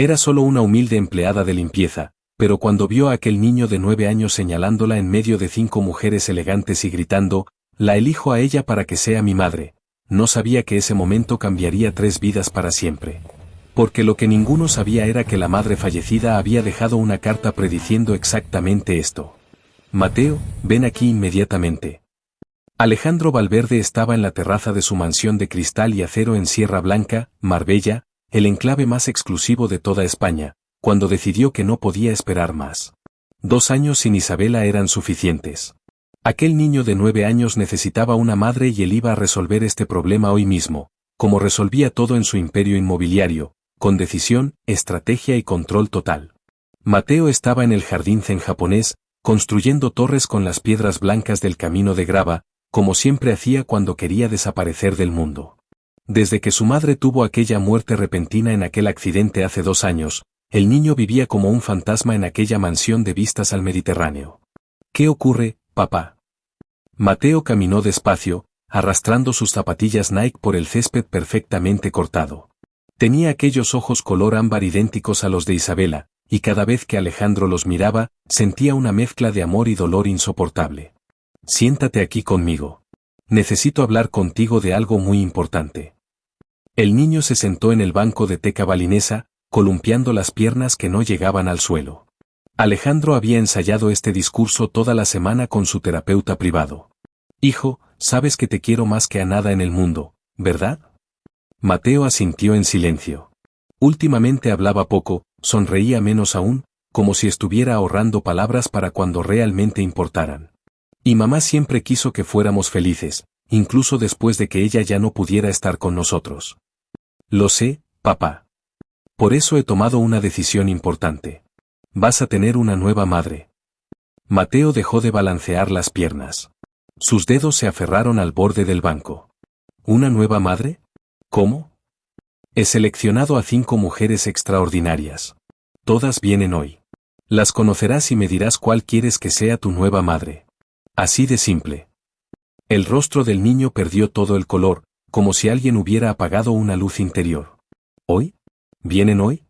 Era solo una humilde empleada de limpieza, pero cuando vio a aquel niño de 9 años señalándola en medio de 5 mujeres elegantes y gritando, «La elijo a ella para que sea mi madre», no sabía que ese momento cambiaría 3 vidas para siempre. Porque lo que ninguno sabía era que la madre fallecida había dejado una carta prediciendo exactamente esto. «Mateo, ven aquí inmediatamente». Alejandro Valverde estaba en la terraza de su mansión de cristal y acero en Sierra Blanca, Marbella, el enclave más exclusivo de toda España, cuando decidió que no podía esperar más. 2 años sin Isabela eran suficientes. Aquel niño de 9 años necesitaba una madre y él iba a resolver este problema hoy mismo, como resolvía todo en su imperio inmobiliario, con decisión, estrategia y control total. Mateo estaba en el jardín zen japonés, construyendo torres con las piedras blancas del camino de grava, como siempre hacía cuando quería desaparecer del mundo. Desde que su madre tuvo aquella muerte repentina en aquel accidente hace 2 años, el niño vivía como un fantasma en aquella mansión de vistas al Mediterráneo. ¿Qué ocurre, papá? Mateo caminó despacio, arrastrando sus zapatillas Nike por el césped perfectamente cortado. Tenía aquellos ojos color ámbar idénticos a los de Isabela, y cada vez que Alejandro los miraba, sentía una mezcla de amor y dolor insoportable. Siéntate aquí conmigo. Necesito hablar contigo de algo muy importante. El niño se sentó en el banco de teca balinesa, columpiando las piernas que no llegaban al suelo. Alejandro había ensayado este discurso toda la semana con su terapeuta privado. Hijo, sabes que te quiero más que a nada en el mundo, ¿verdad? Mateo asintió en silencio. Últimamente hablaba poco, sonreía menos aún, como si estuviera ahorrando palabras para cuando realmente importaran. Y mamá siempre quiso que fuéramos felices, incluso después de que ella ya no pudiera estar con nosotros. Lo sé, papá. Por eso he tomado una decisión importante. Vas a tener una nueva madre. Mateo dejó de balancear las piernas. Sus dedos se aferraron al borde del banco. ¿Una nueva madre? ¿Cómo? He seleccionado a 5 mujeres extraordinarias. Todas vienen hoy. Las conocerás y me dirás cuál quieres que sea tu nueva madre. Así de simple. El rostro del niño perdió todo el color, como si alguien hubiera apagado una luz interior. ¿Hoy? ¿Vienen hoy?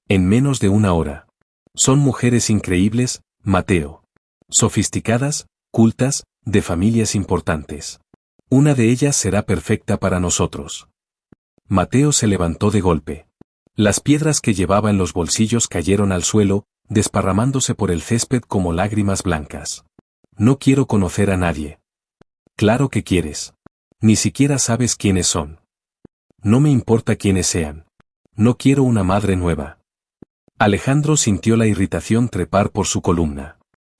En menos de 1 hora. Son mujeres increíbles, Mateo. Sofisticadas, cultas, de familias importantes. Una de ellas será perfecta para nosotros. Mateo se levantó de golpe. Las piedras que llevaba en los bolsillos cayeron al suelo, desparramándose por el césped como lágrimas blancas. No quiero conocer a nadie. Claro que quieres. Ni siquiera sabes quiénes son. No me importa quiénes sean. No quiero una madre nueva. Alejandro sintió la irritación trepar por su columna.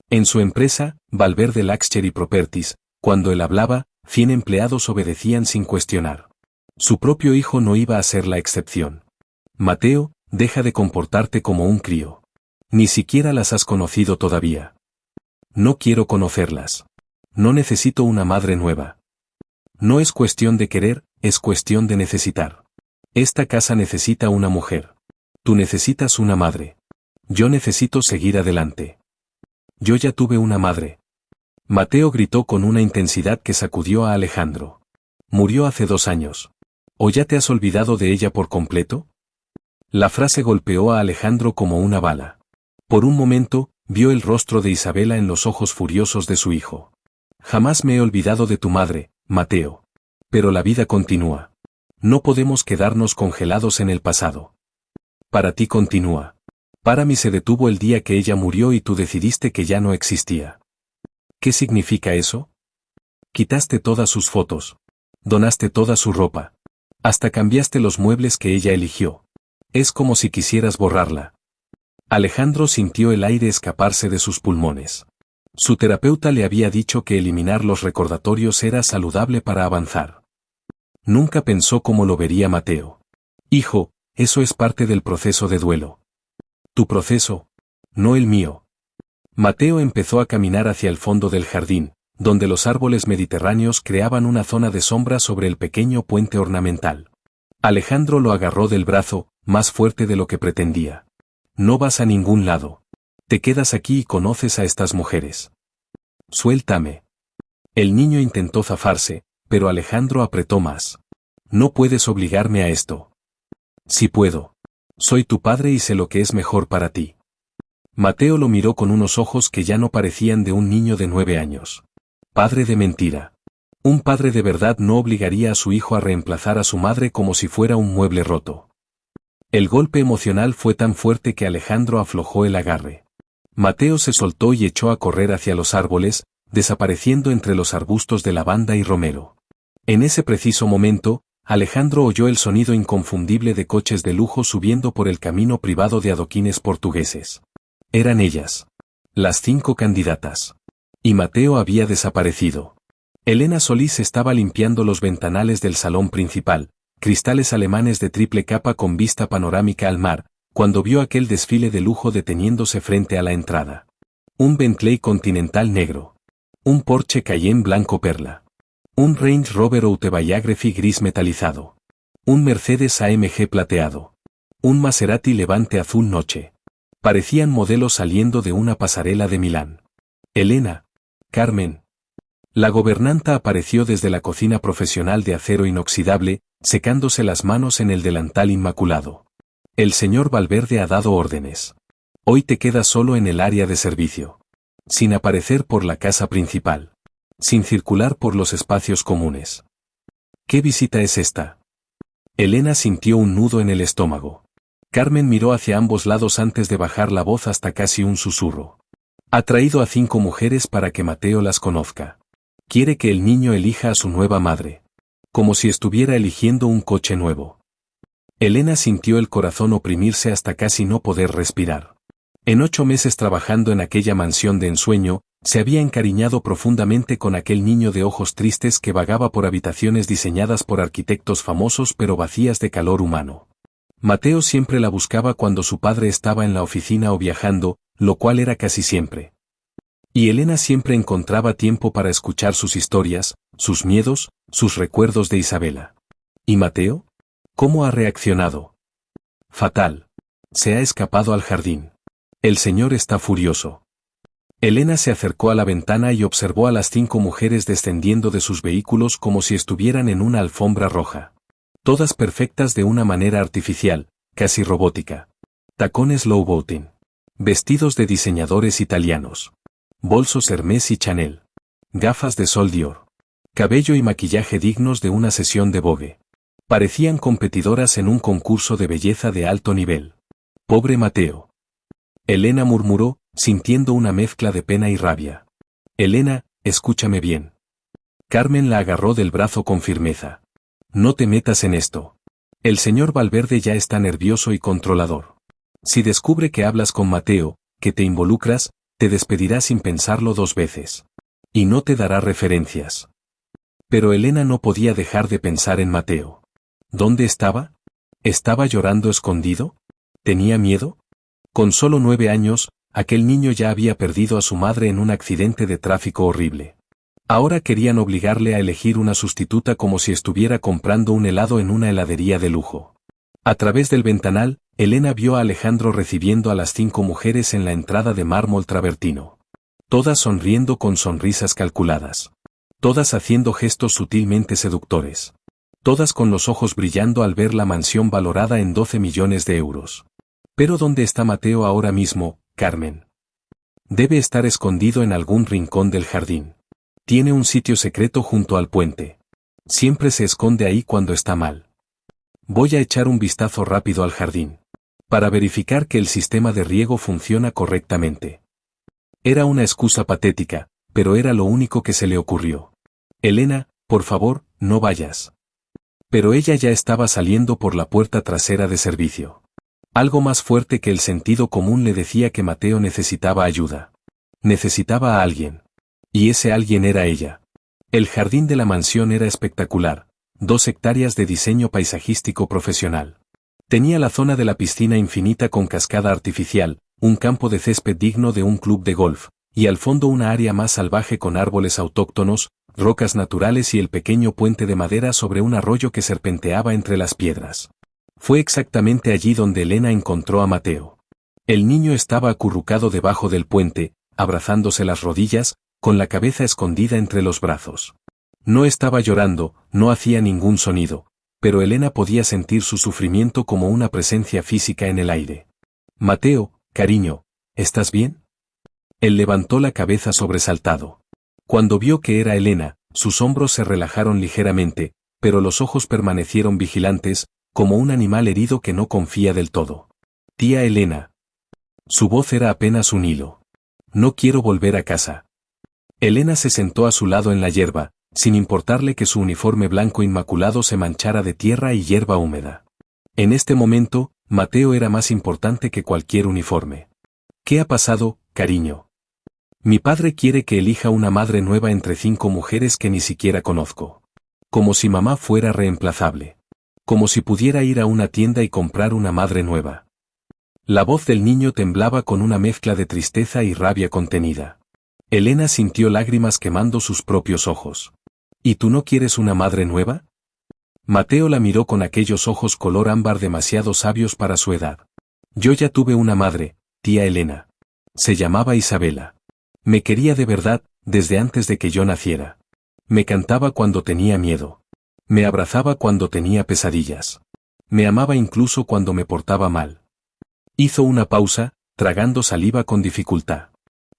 En su empresa, Valverde Luxury Properties, cuando él hablaba, 100 empleados obedecían sin cuestionar. Su propio hijo no iba a ser la excepción. Mateo, deja de comportarte como un crío. Ni siquiera las has conocido todavía. No quiero conocerlas. No necesito una madre nueva. No es cuestión de querer, es cuestión de necesitar. Esta casa necesita una mujer. Tú necesitas una madre. Yo necesito seguir adelante. Yo ya tuve una madre. Mateo gritó con una intensidad que sacudió a Alejandro. Murió hace 2 años. ¿O ya te has olvidado de ella por completo? La frase golpeó a Alejandro como una bala. Por un momento, vio el rostro de Isabela en los ojos furiosos de su hijo. Jamás me he olvidado de tu madre, Mateo. Pero la vida continúa. No podemos quedarnos congelados en el pasado. Para ti continúa. Para mí se detuvo el día que ella murió y tú decidiste que ya no existía. ¿Qué significa eso? Quitaste todas sus fotos. Donaste toda su ropa. Hasta cambiaste los muebles que ella eligió. Es como si quisieras borrarla. Alejandro sintió el aire escaparse de sus pulmones. Su terapeuta le había dicho que eliminar los recordatorios era saludable para avanzar. Nunca pensó cómo lo vería Mateo. Hijo, eso es parte del proceso de duelo. Tu proceso, no el mío. Mateo empezó a caminar hacia el fondo del jardín, donde los árboles mediterráneos creaban una zona de sombra sobre el pequeño puente ornamental. Alejandro lo agarró del brazo, más fuerte de lo que pretendía. No vas a ningún lado. Te quedas aquí y conoces a estas mujeres. Suéltame. El niño intentó zafarse, pero Alejandro apretó más. No puedes obligarme a esto. Sí puedo. Soy tu padre y sé lo que es mejor para ti. Mateo lo miró con unos ojos que ya no parecían de un niño de 9 años. Padre de mentira. Un padre de verdad no obligaría a su hijo a reemplazar a su madre como si fuera un mueble roto. El golpe emocional fue tan fuerte que Alejandro aflojó el agarre. Mateo se soltó y echó a correr hacia los árboles, desapareciendo entre los arbustos de lavanda y romero. En ese preciso momento, Alejandro oyó el sonido inconfundible de coches de lujo subiendo por el camino privado de adoquines portugueses. Eran ellas. Las 5 candidatas. Y Mateo había desaparecido. Elena Solís estaba limpiando los ventanales del salón principal, cristales alemanes de triple capa con vista panorámica al mar, cuando vio aquel desfile de lujo deteniéndose frente a la entrada. Un Bentley Continental negro. Un Porsche Cayenne blanco perla. Un Range Rover Autobiography gris metalizado. Un Mercedes AMG plateado. Un Maserati Levante azul noche. Parecían modelos saliendo de una pasarela de Milán. Elena. Carmen. La gobernanta apareció desde la cocina profesional de acero inoxidable, secándose las manos en el delantal inmaculado. El señor Valverde ha dado órdenes. Hoy te quedas solo en el área de servicio. Sin aparecer por la casa principal. Sin circular por los espacios comunes. ¿Qué visita es esta? Elena sintió un nudo en el estómago. Carmen miró hacia ambos lados antes de bajar la voz hasta casi un susurro. Ha traído a 5 mujeres para que Mateo las conozca. Quiere que el niño elija a su nueva madre. Como si estuviera eligiendo un coche nuevo. Elena sintió el corazón oprimirse hasta casi no poder respirar. En 8 meses trabajando en aquella mansión de ensueño, se había encariñado profundamente con aquel niño de ojos tristes que vagaba por habitaciones diseñadas por arquitectos famosos pero vacías de calor humano. Mateo siempre la buscaba cuando su padre estaba en la oficina o viajando, lo cual era casi siempre. Y Elena siempre encontraba tiempo para escuchar sus historias, sus miedos, sus recuerdos de Isabela. ¿Y Mateo? ¿Cómo ha reaccionado? Fatal. Se ha escapado al jardín. El señor está furioso. Elena se acercó a la ventana y observó a las 5 mujeres descendiendo de sus vehículos como si estuvieran en una alfombra roja. Todas perfectas de una manera artificial, casi robótica. Tacones Louboutin. Vestidos de diseñadores italianos. Bolsos Hermès y Chanel. Gafas de sol Dior. Cabello y maquillaje dignos de una sesión de Vogue. Parecían competidoras en un concurso de belleza de alto nivel. Pobre Mateo. Elena murmuró, sintiendo una mezcla de pena y rabia. Elena, escúchame bien. Carmen la agarró del brazo con firmeza. No te metas en esto. El señor Valverde ya está nervioso y controlador. Si descubre que hablas con Mateo, que te involucras, te despedirá sin pensarlo 2 veces. Y no te dará referencias. Pero Elena no podía dejar de pensar en Mateo. ¿Dónde estaba? ¿Estaba llorando escondido? ¿Tenía miedo? Con solo 9 años, aquel niño ya había perdido a su madre en un accidente de tráfico horrible. Ahora querían obligarle a elegir una sustituta como si estuviera comprando un helado en una heladería de lujo. A través del ventanal, Elena vio a Alejandro recibiendo a las 5 mujeres en la entrada de mármol travertino. Todas sonriendo con sonrisas calculadas. Todas haciendo gestos sutilmente seductores. Todas con los ojos brillando al ver la mansión valorada en 12 millones de euros. Pero ¿dónde está Mateo ahora mismo, Carmen? Debe estar escondido en algún rincón del jardín. Tiene un sitio secreto junto al puente. Siempre se esconde ahí cuando está mal. Voy a echar un vistazo rápido al jardín. Para verificar que el sistema de riego funciona correctamente. Era una excusa patética, pero era lo único que se le ocurrió. Elena, por favor, no vayas. Pero ella ya estaba saliendo por la puerta trasera de servicio. Algo más fuerte que el sentido común le decía que Mateo necesitaba ayuda. Necesitaba a alguien. Y ese alguien era ella. El jardín de la mansión era espectacular, 2 hectáreas de diseño paisajístico profesional. Tenía la zona de la piscina infinita con cascada artificial, un campo de césped digno de un club de golf, y al fondo una área más salvaje con árboles autóctonos, rocas naturales y el pequeño puente de madera sobre un arroyo que serpenteaba entre las piedras. Fue exactamente allí donde Elena encontró a Mateo. El niño estaba acurrucado debajo del puente, abrazándose las rodillas, con la cabeza escondida entre los brazos. No estaba llorando, no hacía ningún sonido, pero Elena podía sentir su sufrimiento como una presencia física en el aire. Mateo, cariño, ¿estás bien? Él levantó la cabeza sobresaltado. Cuando vio que era Elena, sus hombros se relajaron ligeramente, pero los ojos permanecieron vigilantes, como un animal herido que no confía del todo. Tía Elena. Su voz era apenas un hilo. No quiero volver a casa. Elena se sentó a su lado en la hierba, sin importarle que su uniforme blanco inmaculado se manchara de tierra y hierba húmeda. En este momento, Mateo era más importante que cualquier uniforme. ¿Qué ha pasado, cariño? Mi padre quiere que elija una madre nueva entre 5 mujeres que ni siquiera conozco. Como si mamá fuera reemplazable. Como si pudiera ir a una tienda y comprar una madre nueva. La voz del niño temblaba con una mezcla de tristeza y rabia contenida. Elena sintió lágrimas quemando sus propios ojos. ¿Y tú no quieres una madre nueva? Mateo la miró con aquellos ojos color ámbar demasiado sabios para su edad. Yo ya tuve una madre, tía Elena. Se llamaba Isabela. Me quería de verdad, desde antes de que yo naciera. Me cantaba cuando tenía miedo. Me abrazaba cuando tenía pesadillas. Me amaba incluso cuando me portaba mal. Hizo una pausa, tragando saliva con dificultad.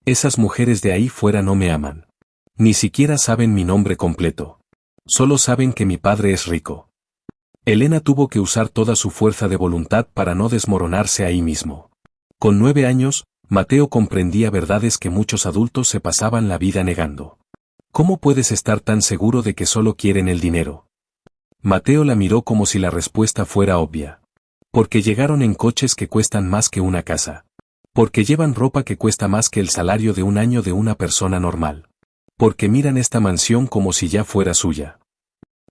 Esas mujeres de ahí fuera no me aman. Ni siquiera saben mi nombre completo. Solo saben que mi padre es rico. Elena tuvo que usar toda su fuerza de voluntad para no desmoronarse ahí mismo. Con 9 años, Mateo comprendía verdades que muchos adultos se pasaban la vida negando. ¿Cómo puedes estar tan seguro de que solo quieren el dinero? Mateo la miró como si la respuesta fuera obvia. Porque llegaron en coches que cuestan más que una casa. Porque llevan ropa que cuesta más que el salario de un año de una persona normal. Porque miran esta mansión como si ya fuera suya.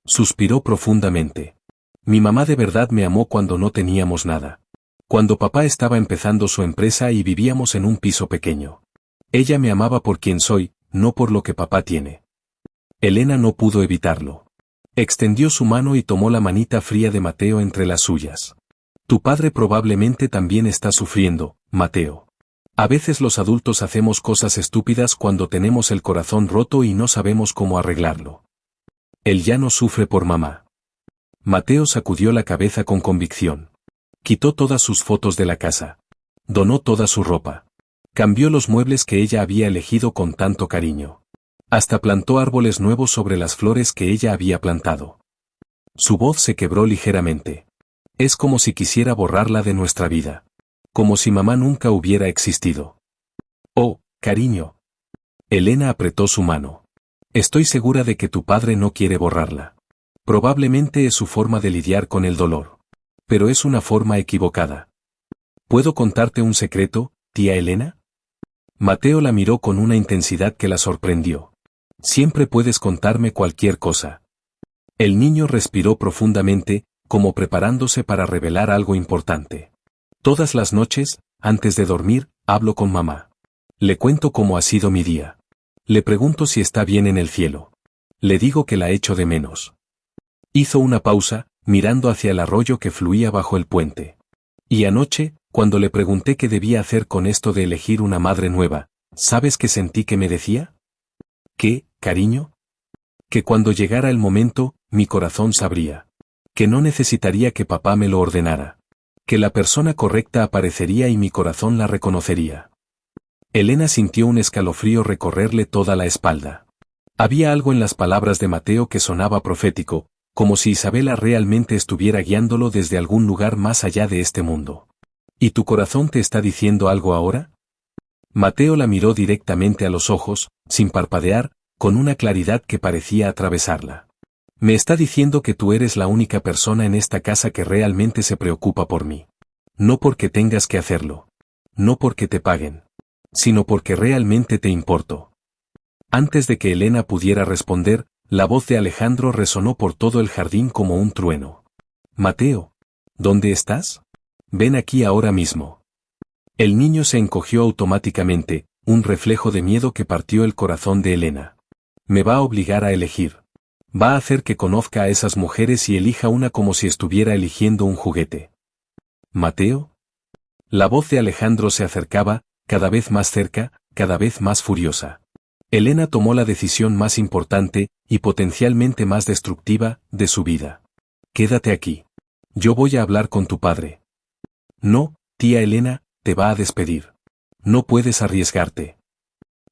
Suspiró profundamente. Mi mamá de verdad me amó cuando no teníamos nada. Cuando papá estaba empezando su empresa y vivíamos en un piso pequeño. Ella me amaba por quien soy, no por lo que papá tiene. Elena no pudo evitarlo. Extendió su mano y tomó la manita fría de Mateo entre las suyas. Tu padre probablemente también está sufriendo, Mateo. A veces los adultos hacemos cosas estúpidas cuando tenemos el corazón roto y no sabemos cómo arreglarlo. Él ya no sufre por mamá. Mateo sacudió la cabeza con convicción. Quitó todas sus fotos de la casa. Donó toda su ropa. Cambió los muebles que ella había elegido con tanto cariño. Hasta plantó árboles nuevos sobre las flores que ella había plantado. Su voz se quebró ligeramente. Es como si quisiera borrarla de nuestra vida. Como si mamá nunca hubiera existido. Oh, cariño. Elena apretó su mano. Estoy segura de que tu padre no quiere borrarla. Probablemente es su forma de lidiar con el dolor. Pero es una forma equivocada. ¿Puedo contarte un secreto, tía Elena? Mateo la miró con una intensidad que la sorprendió. Siempre puedes contarme cualquier cosa. El niño respiró profundamente, como preparándose para revelar algo importante. Todas las noches, antes de dormir, hablo con mamá. Le cuento cómo ha sido mi día. Le pregunto si está bien en el cielo. Le digo que la echo de menos. Hizo una pausa, mirando hacia el arroyo que fluía bajo el puente. Y anoche, cuando le pregunté qué debía hacer con esto de elegir una madre nueva, ¿sabes qué sentí que me decía? ¿Qué, cariño? Que cuando llegara el momento, mi corazón sabría. Que no necesitaría que papá me lo ordenara. Que la persona correcta aparecería y mi corazón la reconocería. Elena sintió un escalofrío recorrerle toda la espalda. Había algo en las palabras de Mateo que sonaba profético, como si Isabela realmente estuviera guiándolo desde algún lugar más allá de este mundo. ¿Y tu corazón te está diciendo algo ahora? Mateo la miró directamente a los ojos, sin parpadear, con una claridad que parecía atravesarla. Me está diciendo que tú eres la única persona en esta casa que realmente se preocupa por mí. No porque tengas que hacerlo. No porque te paguen. Sino porque realmente te importo. Antes de que Elena pudiera responder, la voz de Alejandro resonó por todo el jardín como un trueno. Mateo, ¿dónde estás? Ven aquí ahora mismo. El niño se encogió automáticamente, un reflejo de miedo que partió el corazón de Elena. Me va a obligar a elegir. Va a hacer que conozca a esas mujeres y elija una como si estuviera eligiendo un juguete. ¿Mateo? La voz de Alejandro se acercaba, cada vez más cerca, cada vez más furiosa. Elena tomó la decisión más importante, y potencialmente más destructiva, de su vida. Quédate aquí. Yo voy a hablar con tu padre. No, tía Elena, te va a despedir. No puedes arriesgarte.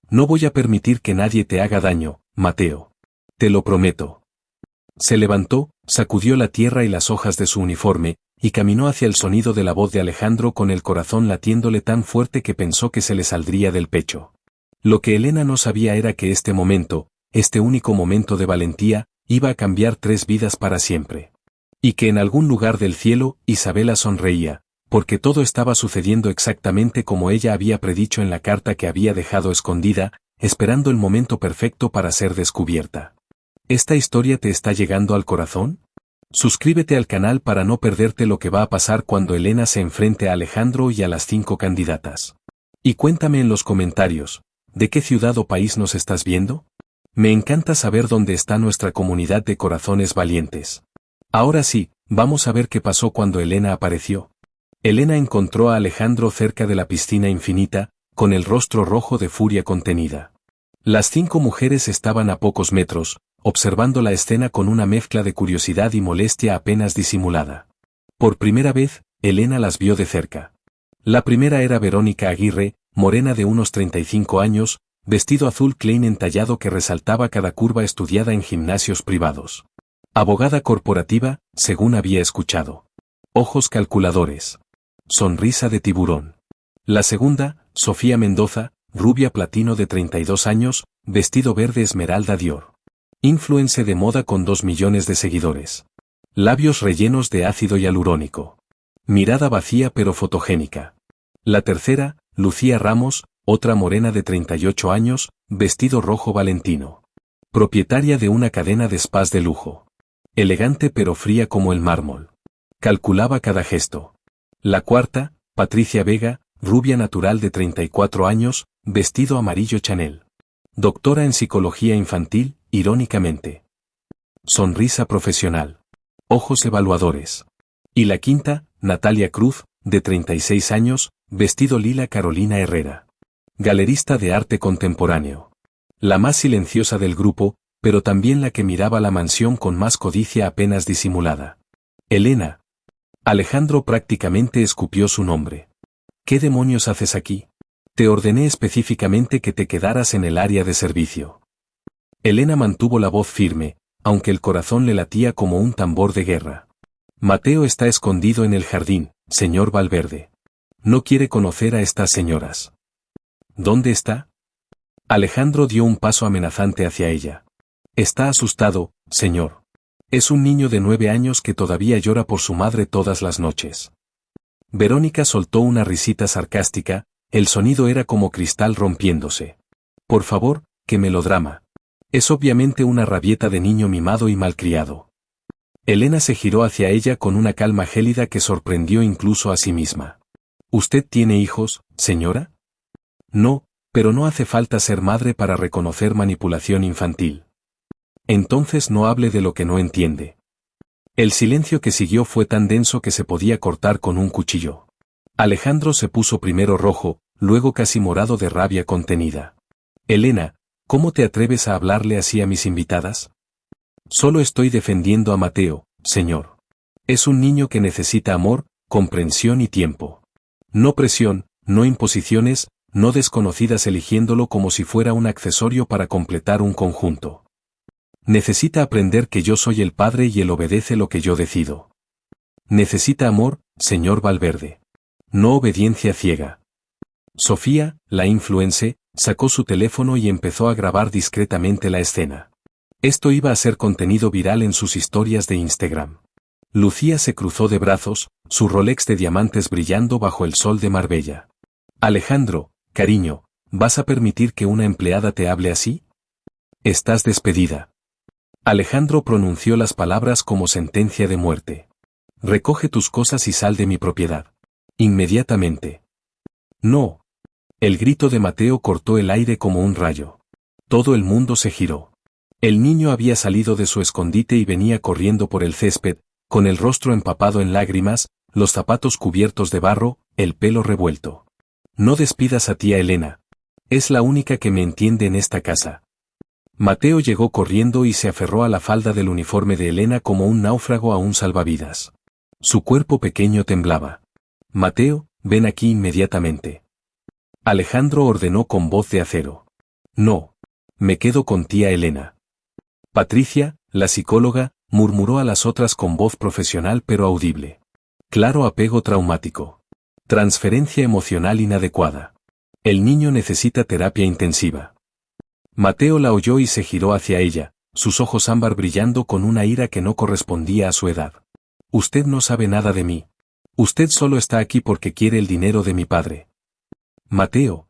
No voy a permitir que nadie te haga daño, Mateo. Te lo prometo. Se levantó, sacudió la tierra y las hojas de su uniforme, y caminó hacia el sonido de la voz de Alejandro con el corazón latiéndole tan fuerte que pensó que se le saldría del pecho. Lo que Elena no sabía era que este momento, este único momento de valentía, iba a cambiar 3 vidas para siempre. Y que en algún lugar del cielo, Isabela sonreía, porque todo estaba sucediendo exactamente como ella había predicho en la carta que había dejado escondida, esperando el momento perfecto para ser descubierta. ¿Esta historia te está llegando al corazón? Suscríbete al canal para no perderte lo que va a pasar cuando Elena se enfrente a Alejandro y a las 5 candidatas. Y cuéntame en los comentarios, ¿de qué ciudad o país nos estás viendo? Me encanta saber dónde está nuestra comunidad de corazones valientes. Ahora sí, vamos a ver qué pasó cuando Elena apareció. Elena encontró a Alejandro cerca de la piscina infinita, con el rostro rojo de furia contenida. Las 5 mujeres estaban a pocos metros, observando la escena con una mezcla de curiosidad y molestia apenas disimulada. Por primera vez, Elena las vio de cerca. La primera era Verónica Aguirre, morena de unos 35 años, vestido azul Klein entallado que resaltaba cada curva estudiada en gimnasios privados. Abogada corporativa, según había escuchado. Ojos calculadores. Sonrisa de tiburón. La segunda, Sofía Mendoza, rubia platino de 32 años, vestido verde esmeralda Dior. Influencer de moda con 2 millones de seguidores. Labios rellenos de ácido hialurónico. Mirada vacía pero fotogénica. La tercera, Lucía Ramos, otra morena de 38 años, vestido rojo valentino. Propietaria de una cadena de spas de lujo. Elegante pero fría como el mármol. Calculaba cada gesto. La cuarta, Patricia Vega, rubia natural de 34 años, vestido amarillo Chanel. Doctora en psicología infantil, irónicamente. Sonrisa profesional. Ojos evaluadores. Y la quinta, Natalia Cruz, de 36 años, vestido lila Carolina Herrera. Galerista de arte contemporáneo. La más silenciosa del grupo, pero también la que miraba la mansión con más codicia apenas disimulada. Elena. Alejandro prácticamente escupió su nombre. ¿Qué demonios haces aquí? Te ordené específicamente que te quedaras en el área de servicio. Elena mantuvo la voz firme, aunque el corazón le latía como un tambor de guerra. Mateo está escondido en el jardín, señor Valverde. No quiere conocer a estas señoras. ¿Dónde está? Alejandro dio un paso amenazante hacia ella. Está asustado, señor. Es un niño de 9 años que todavía llora por su madre todas las noches. Verónica soltó una risita sarcástica, el sonido era como cristal rompiéndose. Por favor, qué melodrama. Es obviamente una rabieta de niño mimado y malcriado. Elena se giró hacia ella con una calma gélida que sorprendió incluso a sí misma. ¿Usted tiene hijos, señora? No, pero no hace falta ser madre para reconocer manipulación infantil. Entonces no hable de lo que no entiende. El silencio que siguió fue tan denso que se podía cortar con un cuchillo. Alejandro se puso primero rojo, luego casi morado de rabia contenida. Elena, ¿cómo te atreves a hablarle así a mis invitadas? Solo estoy defendiendo a Mateo, señor. Es un niño que necesita amor, comprensión y tiempo. No presión, no imposiciones, no desconocidas eligiéndolo como si fuera un accesorio para completar un conjunto. Necesita aprender que yo soy el padre y él obedece lo que yo decido. Necesita amor, señor Valverde. No obediencia ciega. Sofía, la influencer, sacó su teléfono y empezó a grabar discretamente la escena. Esto iba a ser contenido viral en sus historias de Instagram. Lucía se cruzó de brazos, su Rolex de diamantes brillando bajo el sol de Marbella. Alejandro, cariño, ¿vas a permitir que una empleada te hable así? Estás despedida. Alejandro pronunció las palabras como sentencia de muerte. Recoge tus cosas y sal de mi propiedad. Inmediatamente. No. El grito de Mateo cortó el aire como un rayo. Todo el mundo se giró. El niño había salido de su escondite y venía corriendo por el césped, con el rostro empapado en lágrimas, los zapatos cubiertos de barro, el pelo revuelto. No despidas a tía Elena. Es la única que me entiende en esta casa. Mateo llegó corriendo y se aferró a la falda del uniforme de Elena como un náufrago a un salvavidas. Su cuerpo pequeño temblaba. Mateo, ven aquí inmediatamente. Alejandro ordenó con voz de acero. No. Me quedo con tía Elena. Patricia, la psicóloga, murmuró a las otras con voz profesional pero audible. Claro apego traumático. Transferencia emocional inadecuada. El niño necesita terapia intensiva. Mateo la oyó y se giró hacia ella, sus ojos ámbar brillando con una ira que no correspondía a su edad. Usted no sabe nada de mí. Usted solo está aquí porque quiere el dinero de mi padre. Mateo.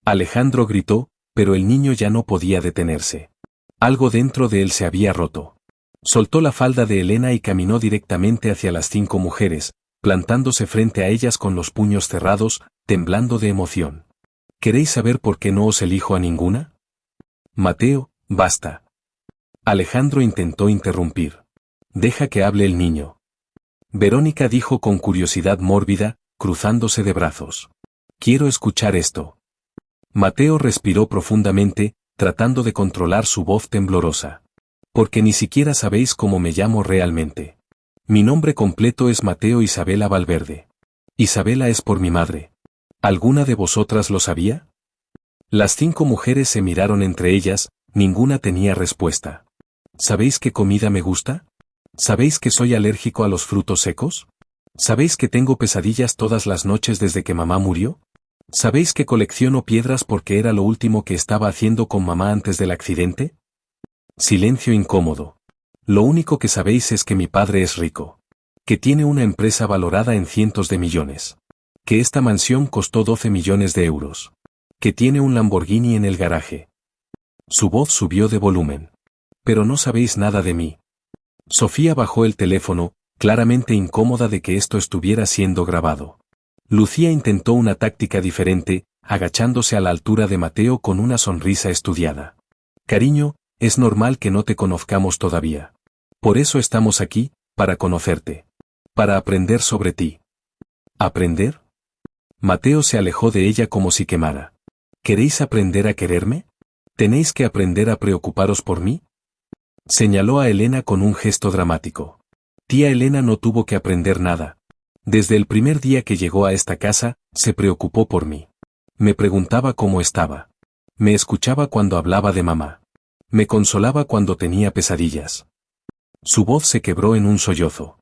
Alejandro gritó, pero el niño ya no podía detenerse. Algo dentro de él se había roto. Soltó la falda de Elena y caminó directamente hacia las 5 mujeres, plantándose frente a ellas con los puños cerrados, temblando de emoción. ¿Queréis saber por qué no os elijo a ninguna? Mateo, basta. Alejandro intentó interrumpir. Deja que hable el niño. Verónica dijo con curiosidad mórbida, cruzándose de brazos. Quiero escuchar esto. Mateo respiró profundamente, tratando de controlar su voz temblorosa. Porque ni siquiera sabéis cómo me llamo realmente. Mi nombre completo es Mateo Isabela Valverde. Isabela es por mi madre. ¿Alguna de vosotras lo sabía? Las 5 mujeres se miraron entre ellas, ninguna tenía respuesta. ¿Sabéis qué comida me gusta? ¿Sabéis que soy alérgico a los frutos secos? ¿Sabéis que tengo pesadillas todas las noches desde que mamá murió? ¿Sabéis que colecciono piedras porque era lo último que estaba haciendo con mamá antes del accidente? Silencio incómodo. Lo único que sabéis es que mi padre es rico. Que tiene una empresa valorada en cientos de millones. Que esta mansión costó 12 millones de euros. Que tiene un Lamborghini en el garaje. Su voz subió de volumen. Pero no sabéis nada de mí. Sofía bajó el teléfono, claramente incómoda de que esto estuviera siendo grabado. Lucía intentó una táctica diferente, agachándose a la altura de Mateo con una sonrisa estudiada. Cariño, es normal que no te conozcamos todavía. Por eso estamos aquí, para conocerte. Para aprender sobre ti. ¿Aprender? Mateo se alejó de ella como si quemara. ¿Queréis aprender a quererme? ¿Tenéis que aprender a preocuparos por mí? Señaló a Elena con un gesto dramático. Tía Elena no tuvo que aprender nada. Desde el primer día que llegó a esta casa, se preocupó por mí. Me preguntaba cómo estaba. Me escuchaba cuando hablaba de mamá. Me consolaba cuando tenía pesadillas. Su voz se quebró en un sollozo.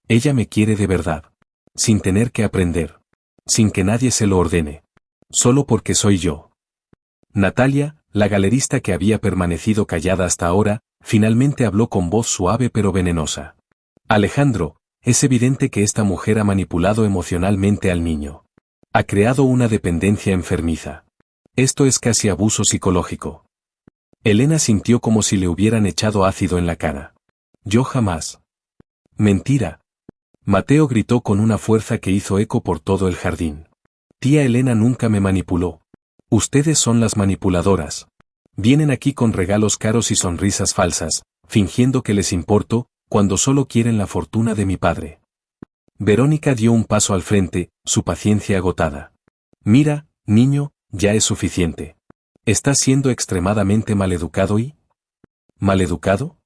Ella me quiere de verdad. Sin tener que aprender. Sin que nadie se lo ordene. Solo porque soy yo. Natalia, la galerista que había permanecido callada hasta ahora, finalmente habló con voz suave pero venenosa. Alejandro, es evidente que esta mujer ha manipulado emocionalmente al niño. Ha creado una dependencia enfermiza. Esto es casi abuso psicológico. Elena sintió como si le hubieran echado ácido en la cara. Yo jamás. Mentira. Mateo gritó con una fuerza que hizo eco por todo el jardín. Tía Elena nunca me manipuló. Ustedes son las manipuladoras. Vienen aquí con regalos caros y sonrisas falsas, fingiendo que les importo, cuando solo quieren la fortuna de mi padre. Verónica dio un paso al frente, su paciencia agotada. Mira, niño, ya es suficiente. Estás siendo extremadamente maleducado y... ¿Maleducado?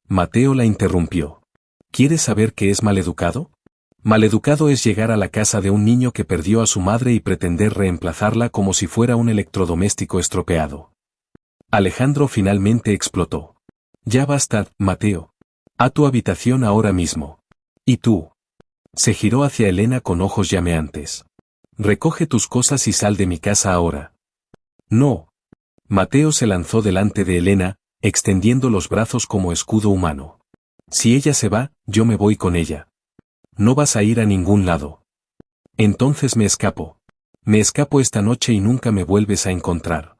Mateo la interrumpió. ¿Quieres saber qué es maleducado? Maleducado es llegar a la casa de un niño que perdió a su madre y pretender reemplazarla como si fuera un electrodoméstico estropeado. Alejandro finalmente explotó. Ya basta, Mateo. A tu habitación ahora mismo. ¿Y tú? Se giró hacia Elena con ojos llameantes. Recoge tus cosas y sal de mi casa ahora. No. Mateo se lanzó delante de Elena, extendiendo los brazos como escudo humano. Si ella se va, yo me voy con ella. No vas a ir a ningún lado. Entonces me escapo. Me escapo esta noche y nunca me vuelves a encontrar.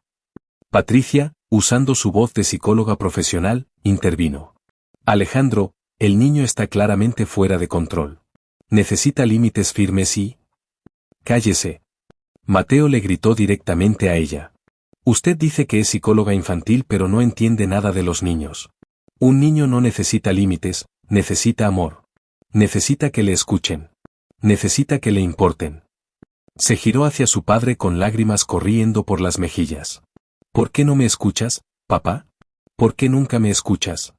Patricia, usando su voz de psicóloga profesional, intervino. Alejandro, el niño está claramente fuera de control. Necesita límites firmes y... Cállese. Mateo le gritó directamente a ella. Usted dice que es psicóloga infantil pero no entiende nada de los niños. Un niño no necesita límites, necesita amor. Necesita que le escuchen. Necesita que le importen. Se giró hacia su padre con lágrimas corriendo por las mejillas. ¿Por qué no me escuchas, papá? ¿Por qué nunca me escuchas?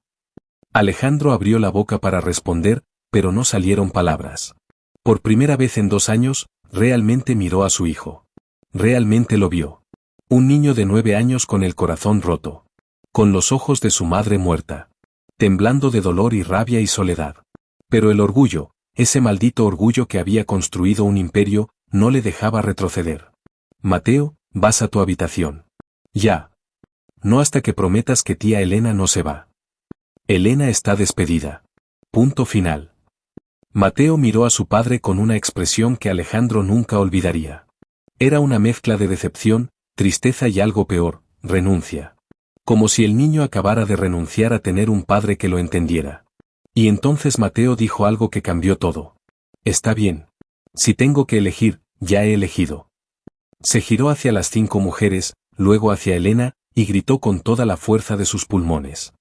Alejandro abrió la boca para responder, pero no salieron palabras. Por primera vez en 2 años, realmente miró a su hijo. Realmente lo vio. Un niño de 9 años con el corazón roto. Con los ojos de su madre muerta. Temblando de dolor y rabia y soledad. Pero el orgullo, ese maldito orgullo que había construido un imperio, no le dejaba retroceder. Mateo, vas a tu habitación. Ya. No hasta que prometas que tía Elena no se va. Elena está despedida. Punto final. Mateo miró a su padre con una expresión que Alejandro nunca olvidaría. Era una mezcla de decepción, tristeza y algo peor, renuncia. Como si el niño acabara de renunciar a tener un padre que lo entendiera. Y entonces Mateo dijo algo que cambió todo. Está bien. Si tengo que elegir, ya he elegido. Se giró hacia las 5 mujeres, luego hacia Elena, y gritó con toda la fuerza de sus pulmones.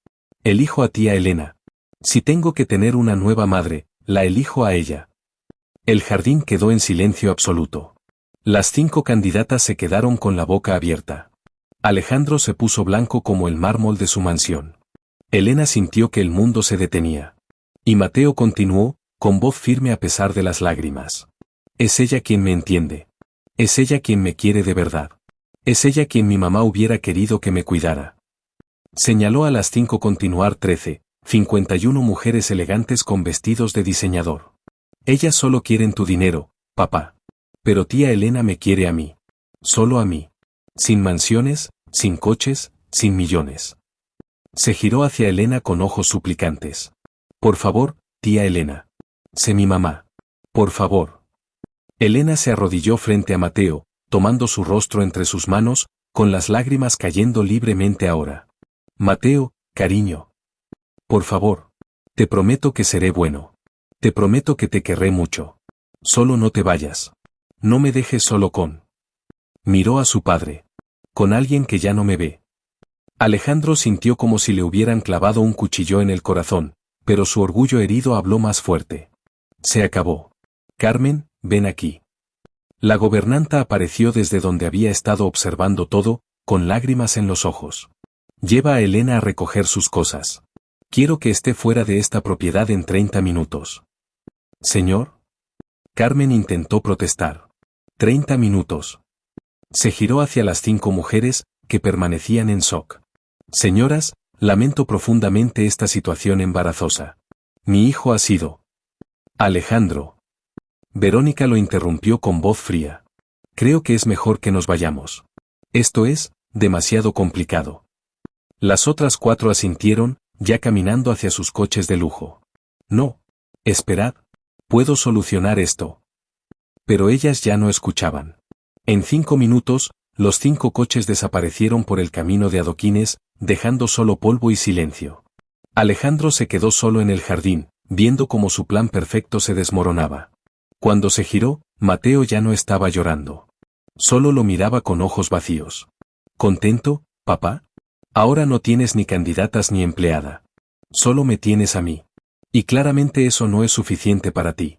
Elijo a tía Elena. Si tengo que tener una nueva madre, la elijo a ella. El jardín quedó en silencio absoluto. Las 5 candidatas se quedaron con la boca abierta. Alejandro se puso blanco como el mármol de su mansión. Elena sintió que el mundo se detenía. Y Mateo continuó, con voz firme a pesar de las lágrimas. Es ella quien me entiende. Es ella quien me quiere de verdad. Es ella quien mi mamá hubiera querido que me cuidara. Señaló a las 5 continuar 51 mujeres elegantes con vestidos de diseñador. Ellas solo quieren tu dinero, papá. Pero tía Elena me quiere a mí. Solo a mí. Sin mansiones, sin coches, sin millones. Se giró hacia Elena con ojos suplicantes. Por favor, tía Elena. Sé mi mamá. Por favor. Elena se arrodilló frente a Mateo, tomando su rostro entre sus manos, con las lágrimas cayendo libremente ahora. Mateo, cariño. Por favor. Te prometo que seré bueno. Te prometo que te querré mucho. Solo no te vayas. No me dejes solo con. Miró a su padre. Con alguien que ya no me ve. Alejandro sintió como si le hubieran clavado un cuchillo en el corazón, pero su orgullo herido habló más fuerte. Se acabó. Carmen, ven aquí. La gobernanta apareció desde donde había estado observando todo, con lágrimas en los ojos. Lleva a Elena a recoger sus cosas. Quiero que esté fuera de esta propiedad en 30 minutos. Señor. Carmen intentó protestar. 30 minutos. Se giró hacia las 5 mujeres, que permanecían en shock. Señoras, lamento profundamente esta situación embarazosa. Mi hijo ha sido. Alejandro. Verónica lo interrumpió con voz fría. Creo que es mejor que nos vayamos. Esto es, demasiado complicado. Las otras 4 asintieron, ya caminando hacia sus coches de lujo. No. Esperad. Puedo solucionar esto. Pero ellas ya no escuchaban. En 5 minutos, los 5 coches desaparecieron por el camino de adoquines, dejando solo polvo y silencio. Alejandro se quedó solo en el jardín, viendo cómo su plan perfecto se desmoronaba. Cuando se giró, Mateo ya no estaba llorando. Solo lo miraba con ojos vacíos. ¿Contento, papá? Ahora no tienes ni candidatas ni empleada. Solo me tienes a mí. Y claramente eso no es suficiente para ti.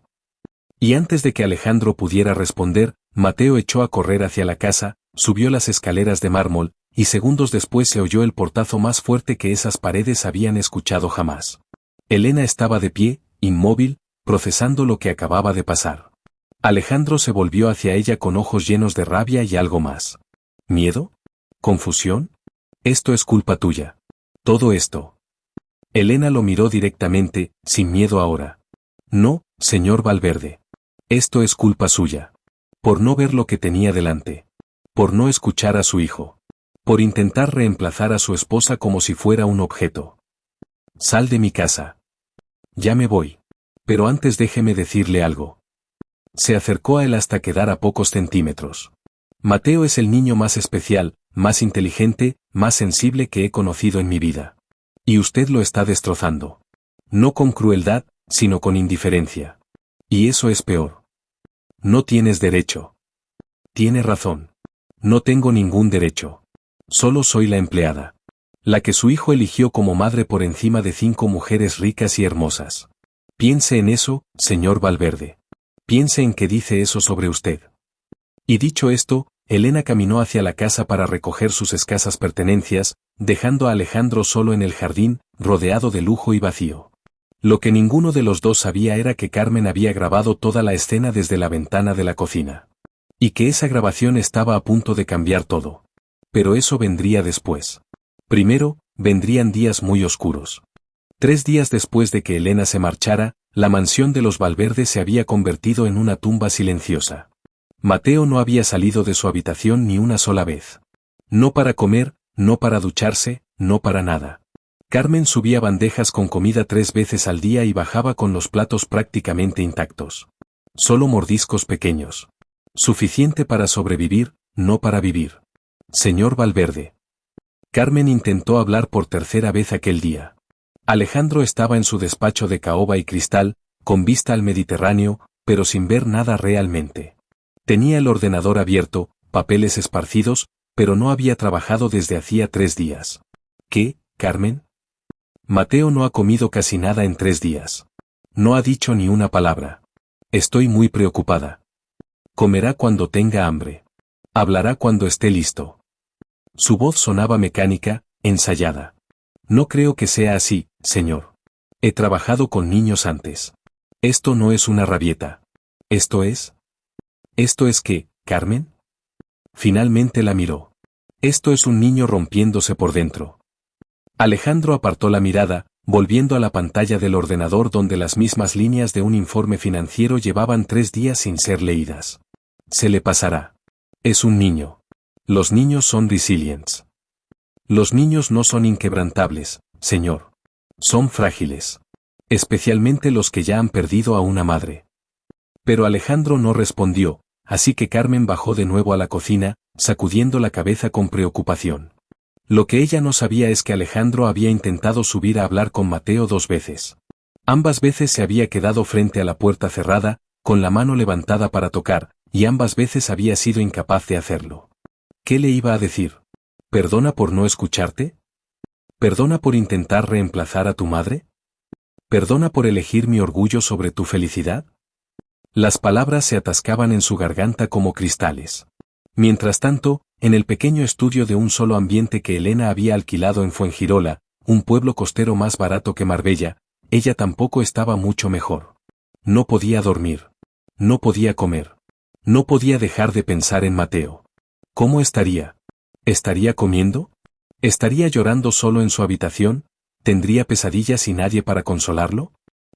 Y antes de que Alejandro pudiera responder, Mateo echó a correr hacia la casa, subió las escaleras de mármol, y segundos después se oyó el portazo más fuerte que esas paredes habían escuchado jamás. Elena estaba de pie, inmóvil, procesando lo que acababa de pasar. Alejandro se volvió hacia ella con ojos llenos de rabia y algo más. ¿Miedo? ¿Confusión? Esto es culpa tuya. Todo esto. Elena lo miró directamente, sin miedo ahora. No, señor Valverde. Esto es culpa suya. Por no ver lo que tenía delante. Por no escuchar a su hijo. Por intentar reemplazar a su esposa como si fuera un objeto. Sal de mi casa. Ya me voy. Pero antes déjeme decirle algo. Se acercó a él hasta quedar a pocos centímetros. Mateo es el niño más especial, más inteligente, más sensible que he conocido en mi vida. Y usted lo está destrozando. No con crueldad, sino con indiferencia. Y eso es peor. No tienes derecho. Tiene razón. No tengo ningún derecho. Solo soy la empleada. La que su hijo eligió como madre por encima de 5 mujeres ricas y hermosas. Piense en eso, señor Valverde. Piense en qué dice eso sobre usted. Y dicho esto, Elena caminó hacia la casa para recoger sus escasas pertenencias, dejando a Alejandro solo en el jardín, rodeado de lujo y vacío. Lo que ninguno de los dos sabía era que Carmen había grabado toda la escena desde la ventana de la cocina. Y que esa grabación estaba a punto de cambiar todo. Pero eso vendría después. Primero, vendrían días muy oscuros. 3 días después de que Elena se marchara, la mansión de los Valverde se había convertido en una tumba silenciosa. Mateo no había salido de su habitación ni una sola vez. No para comer, no para ducharse, no para nada. Carmen subía bandejas con comida 3 veces al día y bajaba con los platos prácticamente intactos. Solo mordiscos pequeños. Suficiente para sobrevivir, no para vivir. Señor Valverde. Carmen intentó hablar por tercera vez aquel día. Alejandro estaba en su despacho de caoba y cristal, con vista al Mediterráneo, pero sin ver nada realmente. Tenía el ordenador abierto, papeles esparcidos, pero no había trabajado desde hacía 3 días. ¿Qué, Carmen? Mateo no ha comido casi nada en 3 días. No ha dicho ni una palabra. Estoy muy preocupada. Comerá cuando tenga hambre. Hablará cuando esté listo. Su voz sonaba mecánica, ensayada. No creo que sea así, señor. He trabajado con niños antes. Esto no es una rabieta. ¿Esto es? ¿Esto es qué, Carmen? Finalmente la miró. Esto es un niño rompiéndose por dentro. Alejandro apartó la mirada, volviendo a la pantalla del ordenador donde las mismas líneas de un informe financiero llevaban 3 días sin ser leídas. Se le pasará. Es un niño. Los niños son resilients. Los niños no son inquebrantables, señor. Son frágiles. Especialmente los que ya han perdido a una madre. Pero Alejandro no respondió, así que Carmen bajó de nuevo a la cocina, sacudiendo la cabeza con preocupación. Lo que ella no sabía es que Alejandro había intentado subir a hablar con Mateo 2 veces. Ambas veces se había quedado frente a la puerta cerrada, con la mano levantada para tocar, y ambas veces había sido incapaz de hacerlo. ¿Qué le iba a decir? ¿Perdona por no escucharte? ¿Perdona por intentar reemplazar a tu madre? ¿Perdona por elegir mi orgullo sobre tu felicidad? Las palabras se atascaban en su garganta como cristales. Mientras tanto, en el pequeño estudio de un solo ambiente que Elena había alquilado en Fuengirola, un pueblo costero más barato que Marbella, ella tampoco estaba mucho mejor. No podía dormir. No podía comer. No podía dejar de pensar en Mateo. ¿Cómo estaría? ¿Estaría comiendo? ¿Estaría llorando solo en su habitación? ¿Tendría pesadillas y nadie para consolarlo?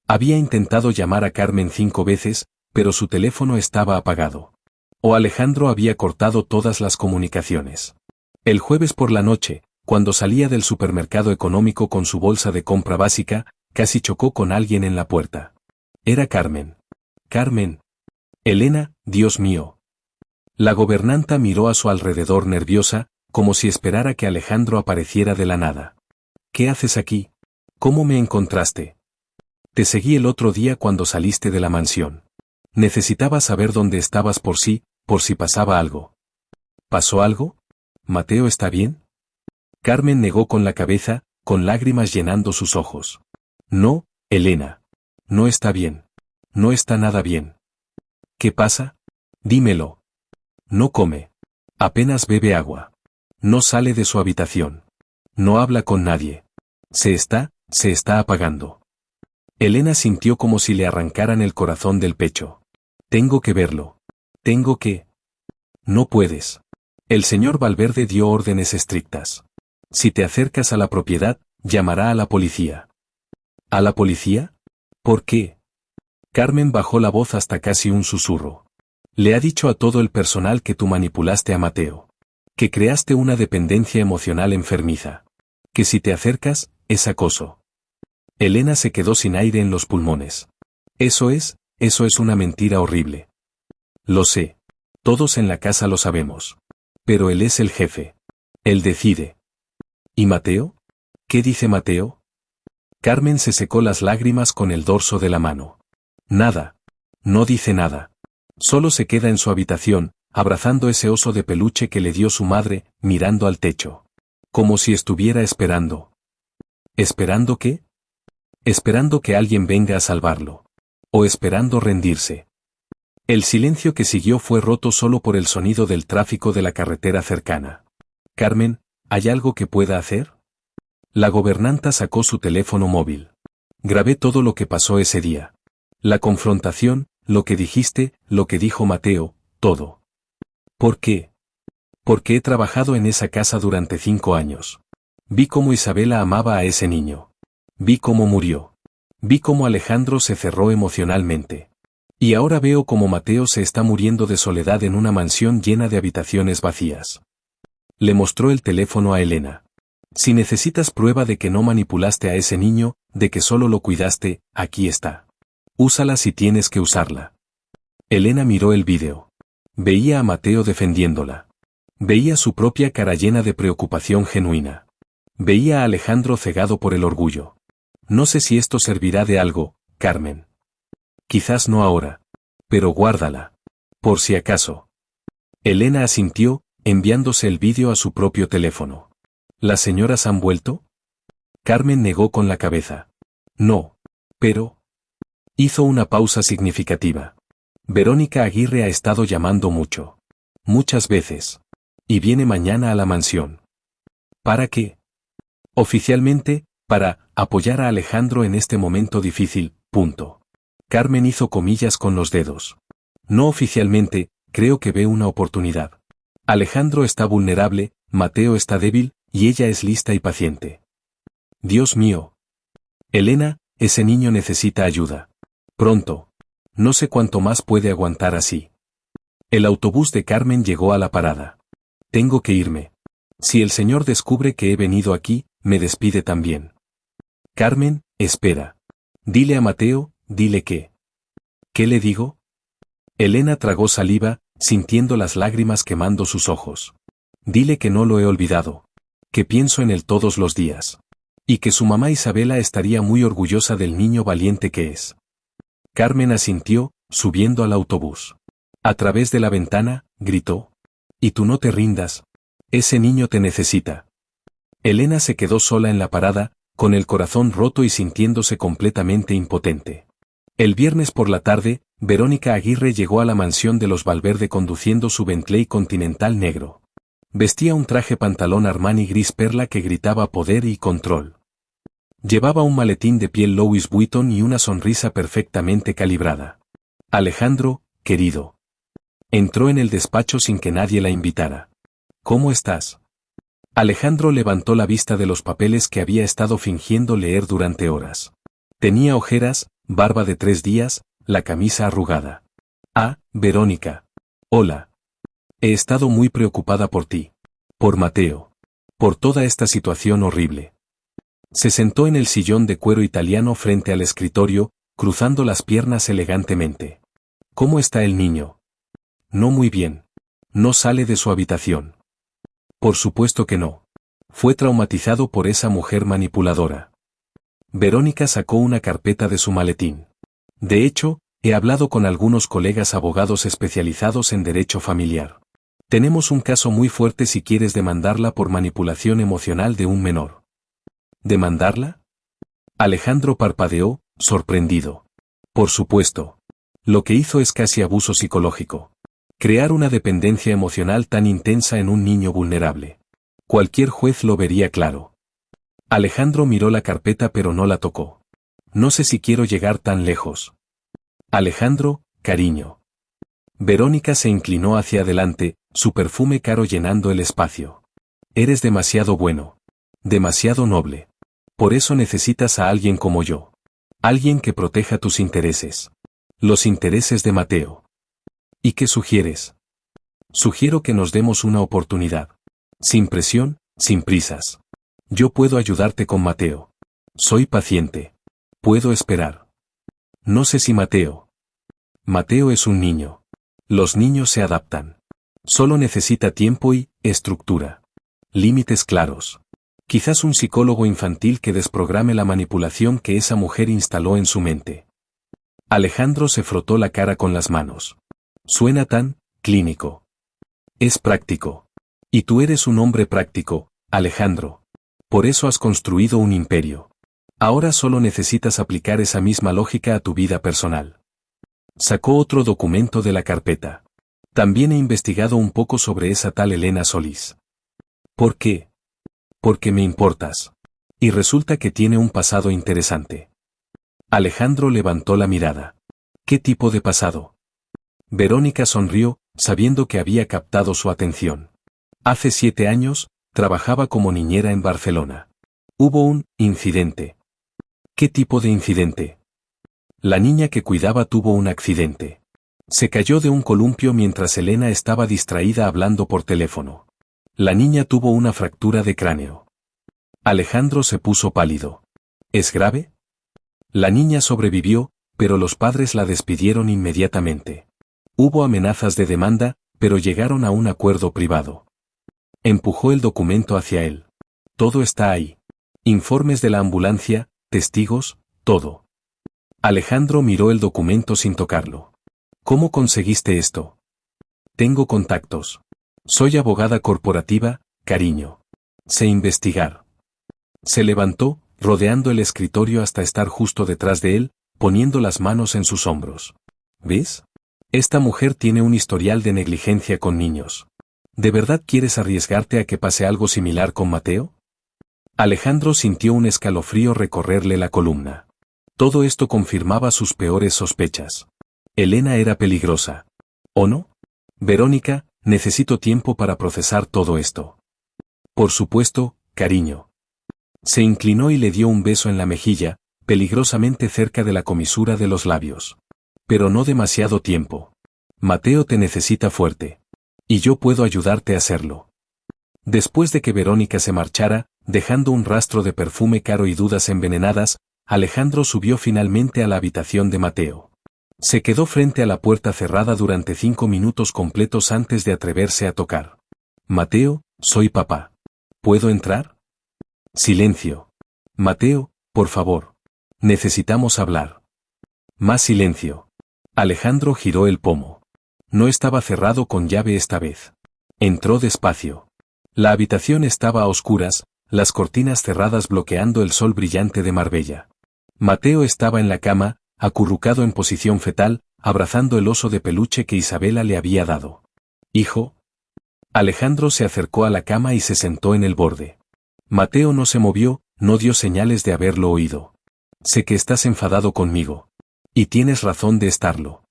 Había intentado llamar a Carmen 5 veces, pero su teléfono estaba apagado. O Alejandro había cortado todas las comunicaciones. El jueves por la noche, cuando salía del supermercado económico con su bolsa de compra básica, casi chocó con alguien en la puerta. Era Carmen. Carmen. Elena, Dios mío. La gobernanta miró a su alrededor nerviosa, como si esperara que Alejandro apareciera de la nada. ¿Qué haces aquí? ¿Cómo me encontraste? Te seguí el otro día cuando saliste de la mansión. Necesitaba saber dónde estabas por si pasaba algo. ¿Pasó algo? ¿Mateo está bien? Carmen negó con la cabeza, con lágrimas llenando sus ojos. No, Elena. No está bien. No está nada bien. ¿Qué pasa? Dímelo. No come. Apenas bebe agua. No sale de su habitación. No habla con nadie. Se está apagando. Elena sintió como si le arrancaran el corazón del pecho. Tengo que verlo. Tengo que... No puedes. El señor Valverde dio órdenes estrictas. Si te acercas a la propiedad, llamará a la policía. ¿A la policía? ¿Por qué? Carmen bajó la voz hasta casi un susurro. Le ha dicho a todo el personal que tú manipulaste a Mateo. Que creaste una dependencia emocional enfermiza. Que si te acercas, es acoso. Elena se quedó sin aire en los pulmones. Eso es una mentira horrible. Lo sé. Todos en la casa lo sabemos. Pero él es el jefe. Él decide. ¿Y Mateo? ¿Qué dice Mateo? Carmen se secó las lágrimas con el dorso de la mano. Nada. No dice nada. Solo se queda en su habitación, abrazando ese oso de peluche que le dio su madre, mirando al techo. Como si estuviera esperando. ¿Esperando qué? Esperando que alguien venga a salvarlo. O esperando rendirse. El silencio que siguió fue roto solo por el sonido del tráfico de la carretera cercana. Carmen, ¿hay algo que pueda hacer? La gobernanta sacó su teléfono móvil. Grabé todo lo que pasó ese día. La confrontación, lo que dijiste, lo que dijo Mateo, todo. ¿Por qué? Porque he trabajado en esa casa durante 5 años. Vi cómo Isabela amaba a ese niño. Vi cómo murió. Vi cómo Alejandro se cerró emocionalmente. Y ahora veo cómo Mateo se está muriendo de soledad en una mansión llena de habitaciones vacías. Le mostró el teléfono a Elena. Si necesitas prueba de que no manipulaste a ese niño, de que solo lo cuidaste, aquí está. Úsala si tienes que usarla. Elena miró el vídeo. Veía a Mateo defendiéndola. Veía su propia cara llena de preocupación genuina. Veía a Alejandro cegado por el orgullo. No sé si esto servirá de algo, Carmen. Quizás no ahora. Pero guárdala. Por si acaso. Elena asintió, enviándose el vídeo a su propio teléfono. ¿Las señoras han vuelto? Carmen negó con la cabeza. No. Pero... Hizo una pausa significativa. Verónica Aguirre ha estado llamando mucho. Muchas veces. Y viene mañana a la mansión. ¿Para qué? Oficialmente, para apoyar a Alejandro en este momento difícil, punto. Carmen hizo comillas con los dedos. No oficialmente, creo que ve una oportunidad. Alejandro está vulnerable, Mateo está débil, y ella es lista y paciente. Dios mío. Elena, ese niño necesita ayuda. Pronto. No sé cuánto más puede aguantar así. El autobús de Carmen llegó a la parada. Tengo que irme. Si el señor descubre que he venido aquí, me despide también. Carmen, espera. Dile a Mateo, dile que... ¿Qué le digo? Elena tragó saliva, sintiendo las lágrimas quemando sus ojos. Dile que no lo he olvidado. Que pienso en él todos los días. Y que su mamá Isabela estaría muy orgullosa del niño valiente que es. Carmen asintió, subiendo al autobús. A través de la ventana, gritó. Y tú no te rindas. Ese niño te necesita. Elena se quedó sola en la parada, con el corazón roto y sintiéndose completamente impotente. El viernes por la tarde, Verónica Aguirre llegó a la mansión de los Valverde conduciendo su Bentley Continental negro. Vestía un traje pantalón Armani gris perla que gritaba poder y control. Llevaba un maletín de piel Louis Vuitton y una sonrisa perfectamente calibrada. Alejandro, querido. Entró en el despacho sin que nadie la invitara. ¿Cómo estás? Alejandro levantó la vista de los papeles que había estado fingiendo leer durante horas. Tenía ojeras, barba de 3 días, la camisa arrugada. Ah, Verónica. Hola. He estado muy preocupada por ti. Por Mateo. Por toda esta situación horrible. Se sentó en el sillón de cuero italiano frente al escritorio, cruzando las piernas elegantemente. ¿Cómo está el niño? No muy bien. No sale de su habitación. Por supuesto que no. Fue traumatizado por esa mujer manipuladora. Verónica sacó una carpeta de su maletín. De hecho, he hablado con algunos colegas abogados especializados en derecho familiar. Tenemos un caso muy fuerte si quieres demandarla por manipulación emocional de un menor. ¿Demandarla? Alejandro parpadeó, sorprendido. Por supuesto. Lo que hizo es casi abuso psicológico. Crear una dependencia emocional tan intensa en un niño vulnerable. Cualquier juez lo vería claro. Alejandro miró la carpeta pero no la tocó. No sé si quiero llegar tan lejos. Alejandro, cariño. Verónica se inclinó hacia adelante, su perfume caro llenando el espacio. Eres demasiado bueno. Demasiado noble. Por eso necesitas a alguien como yo. Alguien que proteja tus intereses. Los intereses de Mateo. ¿Y qué sugieres? Sugiero que nos demos una oportunidad. Sin presión, sin prisas. Yo puedo ayudarte con Mateo. Soy paciente. Puedo esperar. No sé si Mateo. Mateo es un niño. Los niños se adaptan. Solo necesita tiempo y estructura. Límites claros. Quizás un psicólogo infantil que desprograme la manipulación que esa mujer instaló en su mente. Alejandro se frotó la cara con las manos. Suena tan clínico. Es práctico. Y tú eres un hombre práctico, Alejandro. Por eso has construido un imperio. Ahora solo necesitas aplicar esa misma lógica a tu vida personal. Sacó otro documento de la carpeta. También he investigado un poco sobre esa tal Elena Solís. ¿Por qué? Porque me importas. Y resulta que tiene un pasado interesante. Alejandro levantó la mirada. ¿Qué tipo de pasado? Verónica sonrió, sabiendo que había captado su atención. Hace 7 años, trabajaba como niñera en Barcelona. Hubo un incidente. ¿Qué tipo de incidente? La niña que cuidaba tuvo un accidente. Se cayó de un columpio mientras Elena estaba distraída hablando por teléfono. La niña tuvo una fractura de cráneo. Alejandro se puso pálido. ¿Es grave? La niña sobrevivió, pero los padres la despidieron inmediatamente. Hubo amenazas de demanda, pero llegaron a un acuerdo privado. Empujó el documento hacia él. Todo está ahí. Informes de la ambulancia, testigos, todo. Alejandro miró el documento sin tocarlo. ¿Cómo conseguiste esto? Tengo contactos. Soy abogada corporativa, cariño. Sé investigar. Se levantó, rodeando el escritorio hasta estar justo detrás de él, poniendo las manos en sus hombros. ¿Ves? Esta mujer tiene un historial de negligencia con niños. ¿De verdad quieres arriesgarte a que pase algo similar con Mateo? Alejandro sintió un escalofrío recorrerle la columna. Todo esto confirmaba sus peores sospechas. Elena era peligrosa. ¿O no? Verónica, necesito tiempo para procesar todo esto. Por supuesto, cariño. Se inclinó y le dio un beso en la mejilla, peligrosamente cerca de la comisura de los labios. Pero no demasiado tiempo. Mateo te necesita fuerte. Y yo puedo ayudarte a hacerlo. Después de que Verónica se marchara, dejando un rastro de perfume caro y dudas envenenadas, Alejandro subió finalmente a la habitación de Mateo. Se quedó frente a la puerta cerrada durante 5 minutos completos antes de atreverse a tocar. Mateo, soy papá. ¿Puedo entrar? Silencio. Mateo, por favor. Necesitamos hablar. Más silencio. Alejandro giró el pomo. No estaba cerrado con llave esta vez. Entró despacio. La habitación estaba a oscuras, las cortinas cerradas bloqueando el sol brillante de Marbella. Mateo estaba en la cama, acurrucado en posición fetal, abrazando el oso de peluche que Isabela le había dado. ¿Hijo? Alejandro se acercó a la cama y se sentó en el borde. Mateo no se movió, no dio señales de haberlo oído. Sé que estás enfadado conmigo. Y tienes razón de estarlo.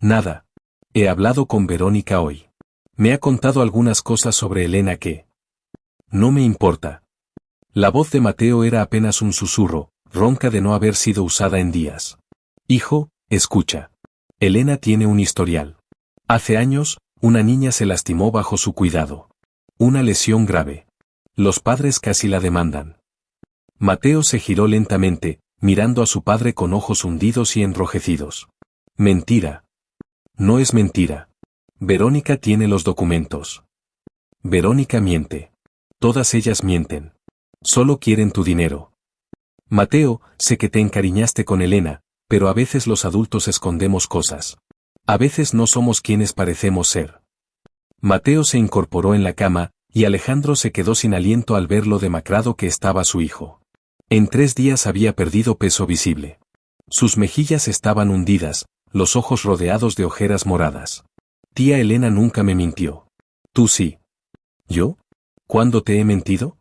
Nada. He hablado con Verónica hoy. Me ha contado algunas cosas sobre Elena que... No me importa. La voz de Mateo era apenas un susurro, ronca de no haber sido usada en días. Hijo, escucha. Elena tiene un historial. Hace años, una niña se lastimó bajo su cuidado. Una lesión grave. Los padres casi la demandan. Mateo se giró lentamente, mirando a su padre con ojos hundidos y enrojecidos. Mentira. No es mentira. Verónica tiene los documentos. Verónica miente. Todas ellas mienten. Solo quieren tu dinero. Mateo, sé que te encariñaste con Elena, pero a veces los adultos escondemos cosas. A veces no somos quienes parecemos ser. Mateo se incorporó en la cama, y Alejandro se quedó sin aliento al ver lo demacrado que estaba su hijo. En 3 días había perdido peso visible. Sus mejillas estaban hundidas, los ojos rodeados de ojeras moradas. Tía Elena nunca me mintió. Tú sí. ¿Yo? ¿Cuándo te he mentido?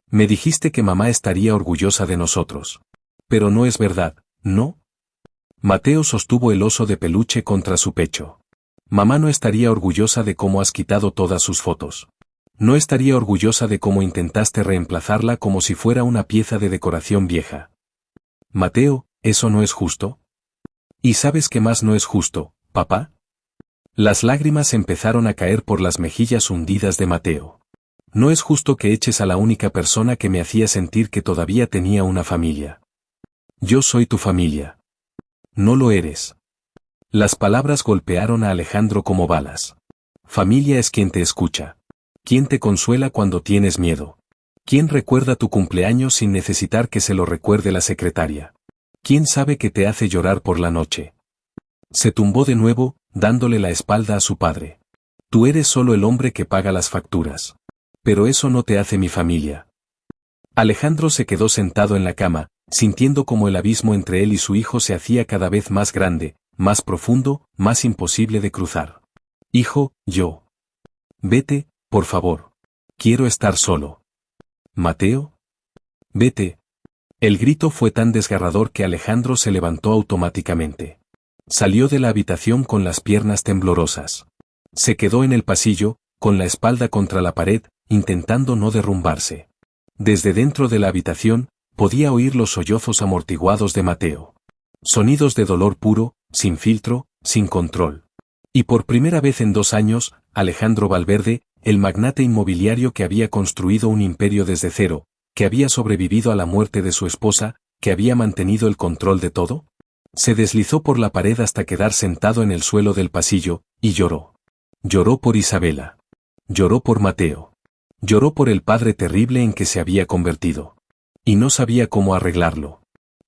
Me dijiste que mamá estaría orgullosa de nosotros. Pero no es verdad, ¿no? Mateo sostuvo el oso de peluche contra su pecho. Mamá no estaría orgullosa de cómo has quitado todas sus fotos. No estaría orgullosa de cómo intentaste reemplazarla como si fuera una pieza de decoración vieja. Mateo, ¿eso no es justo? ¿Y sabes qué más no es justo, papá? Las lágrimas empezaron a caer por las mejillas hundidas de Mateo. No es justo que eches a la única persona que me hacía sentir que todavía tenía una familia. Yo soy tu familia. No lo eres. Las palabras golpearon a Alejandro como balas. Familia es quien te escucha. Quien te consuela cuando tienes miedo. Quien recuerda tu cumpleaños sin necesitar que se lo recuerde la secretaria. Quien sabe que te hace llorar por la noche. Se tumbó de nuevo, dándole la espalda a su padre. Tú eres solo el hombre que paga las facturas. Pero eso no te hace mi familia. Alejandro se quedó sentado en la cama, sintiendo como el abismo entre él y su hijo se hacía cada vez más grande, más profundo, más imposible de cruzar. Hijo, yo. Vete, por favor. Quiero estar solo. Mateo. Vete. El grito fue tan desgarrador que Alejandro se levantó automáticamente. Salió de la habitación con las piernas temblorosas. Se quedó en el pasillo, con la espalda contra la pared, intentando no derrumbarse. Desde dentro de la habitación, podía oír los sollozos amortiguados de Mateo. Sonidos de dolor puro, sin filtro, sin control. Y por primera vez en 2 años, Alejandro Valverde, el magnate inmobiliario que había construido un imperio desde cero, que había sobrevivido a la muerte de su esposa, que había mantenido el control de todo, se deslizó por la pared hasta quedar sentado en el suelo del pasillo, y lloró. Lloró por Isabela. Lloró por Mateo. Lloró por el padre terrible en que se había convertido. Y no sabía cómo arreglarlo.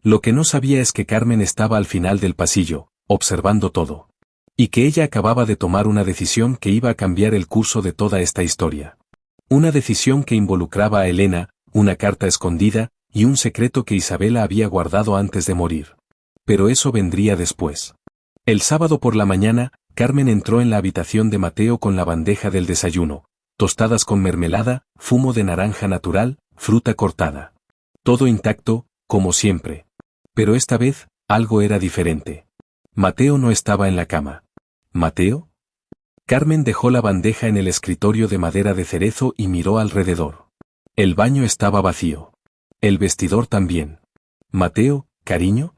Lo que no sabía es que Carmen estaba al final del pasillo, observando todo. Y que ella acababa de tomar una decisión que iba a cambiar el curso de toda esta historia. Una decisión que involucraba a Elena, una carta escondida, y un secreto que Isabela había guardado antes de morir. Pero eso vendría después. El sábado por la mañana, Carmen entró en la habitación de Mateo con la bandeja del desayuno, tostadas con mermelada, zumo de naranja natural, fruta cortada. Todo intacto, como siempre. Pero esta vez, algo era diferente. Mateo no estaba en la cama. ¿Mateo? Carmen dejó la bandeja en el escritorio de madera de cerezo y miró alrededor. El baño estaba vacío. El vestidor también. ¿Mateo, cariño?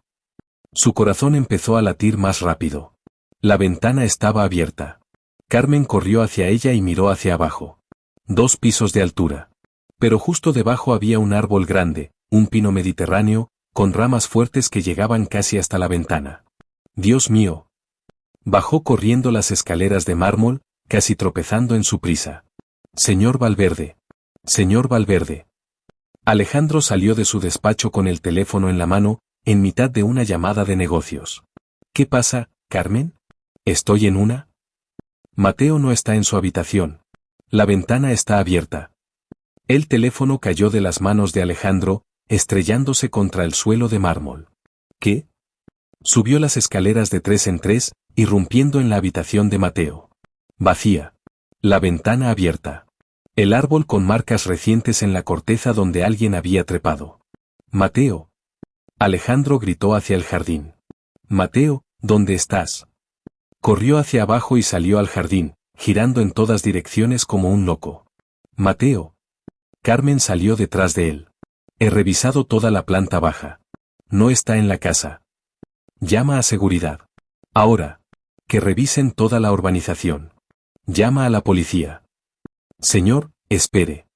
Su corazón empezó a latir más rápido. La ventana estaba abierta. Carmen corrió hacia ella y miró hacia abajo. 2 pisos de altura. Pero justo debajo había un árbol grande, un pino mediterráneo, con ramas fuertes que llegaban casi hasta la ventana. Dios mío. Bajó corriendo las escaleras de mármol, casi tropezando en su prisa. Señor Valverde. Señor Valverde. Alejandro salió de su despacho con el teléfono en la mano, en mitad de una llamada de negocios. ¿Qué pasa, Carmen? ¿Estoy en una? Mateo no está en su habitación. La ventana está abierta. El teléfono cayó de las manos de Alejandro, estrellándose contra el suelo de mármol. ¿Qué? Subió las escaleras de 3 en 3, irrumpiendo en la habitación de Mateo. Vacía. La ventana abierta. El árbol con marcas recientes en la corteza donde alguien había trepado. Mateo. Alejandro gritó hacia el jardín. Mateo, ¿dónde estás? Corrió hacia abajo y salió al jardín, girando en todas direcciones como un loco. Mateo. Carmen salió detrás de él. He revisado toda la planta baja. No está en la casa. Llama a seguridad. Ahora. Que revisen toda la urbanización. Llama a la policía. Señor, espere.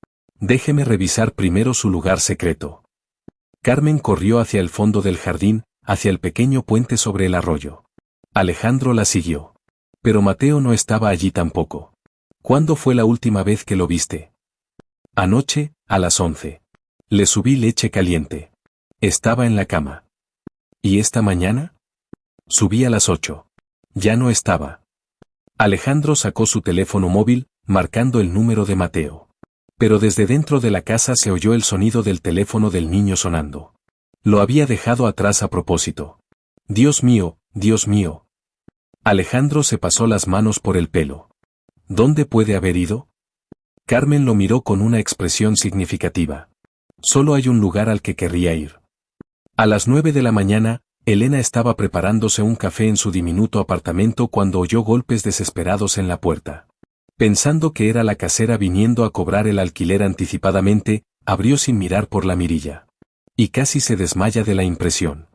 Déjeme revisar primero su lugar secreto. Carmen corrió hacia el fondo del jardín, hacia el pequeño puente sobre el arroyo. Alejandro la siguió. Pero Mateo no estaba allí tampoco. ¿Cuándo fue la última vez que lo viste? Anoche, a las 11. Le subí leche caliente. Estaba en la cama. ¿Y esta mañana? Subí a las 8. Ya no estaba. Alejandro sacó su teléfono móvil, marcando el número de Mateo. Pero desde dentro de la casa se oyó el sonido del teléfono del niño sonando. Lo había dejado atrás a propósito. Dios mío, Dios mío. Alejandro se pasó las manos por el pelo. ¿Dónde puede haber ido? Carmen lo miró con una expresión significativa. Solo hay un lugar al que querría ir. A las 9 de la mañana, Elena estaba preparándose un café en su diminuto apartamento cuando oyó golpes desesperados en la puerta. Pensando que era la casera viniendo a cobrar el alquiler anticipadamente, abrió sin mirar por la mirilla. Y casi se desmaya de la impresión.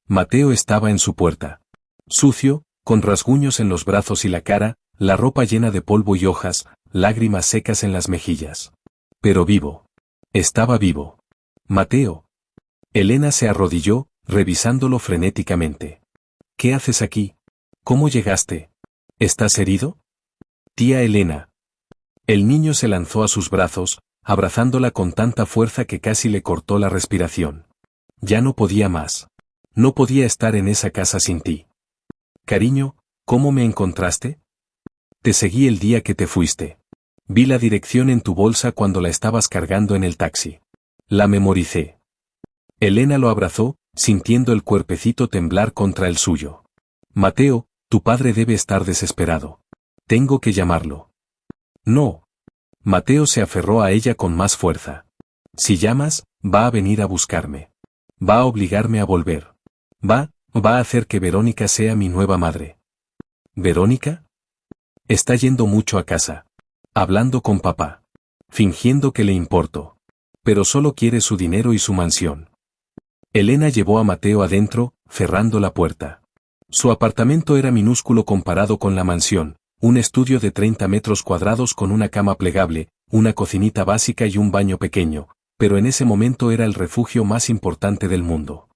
Mateo estaba en su puerta. Sucio, con rasguños en los brazos y la cara, la ropa llena de polvo y hojas, lágrimas secas en las mejillas. Pero vivo. Estaba vivo. Mateo. Elena se arrodilló, revisándolo frenéticamente. ¿Qué haces aquí? ¿Cómo llegaste? ¿Estás herido? Tía Elena. El niño se lanzó a sus brazos, abrazándola con tanta fuerza que casi le cortó la respiración. Ya no podía más. No podía estar en esa casa sin ti. Cariño, ¿cómo me encontraste? Te seguí el día que te fuiste. Vi la dirección en tu bolsa cuando la estabas cargando en el taxi. La memoricé. Elena lo abrazó, sintiendo el cuerpecito temblar contra el suyo. Mateo, tu padre debe estar desesperado. Tengo que llamarlo. No. Mateo se aferró a ella con más fuerza. Si llamas, va a venir a buscarme. Va a obligarme a volver. Va a hacer que Verónica sea mi nueva madre. ¿Verónica? Está yendo mucho a casa. Hablando con papá. Fingiendo que le importo. Pero solo quiere su dinero y su mansión. Elena llevó a Mateo adentro, cerrando la puerta. Su apartamento era minúsculo comparado con la mansión, un estudio de 30 metros cuadrados con una cama plegable, una cocinita básica y un baño pequeño, pero en ese momento era el refugio más importante del mundo.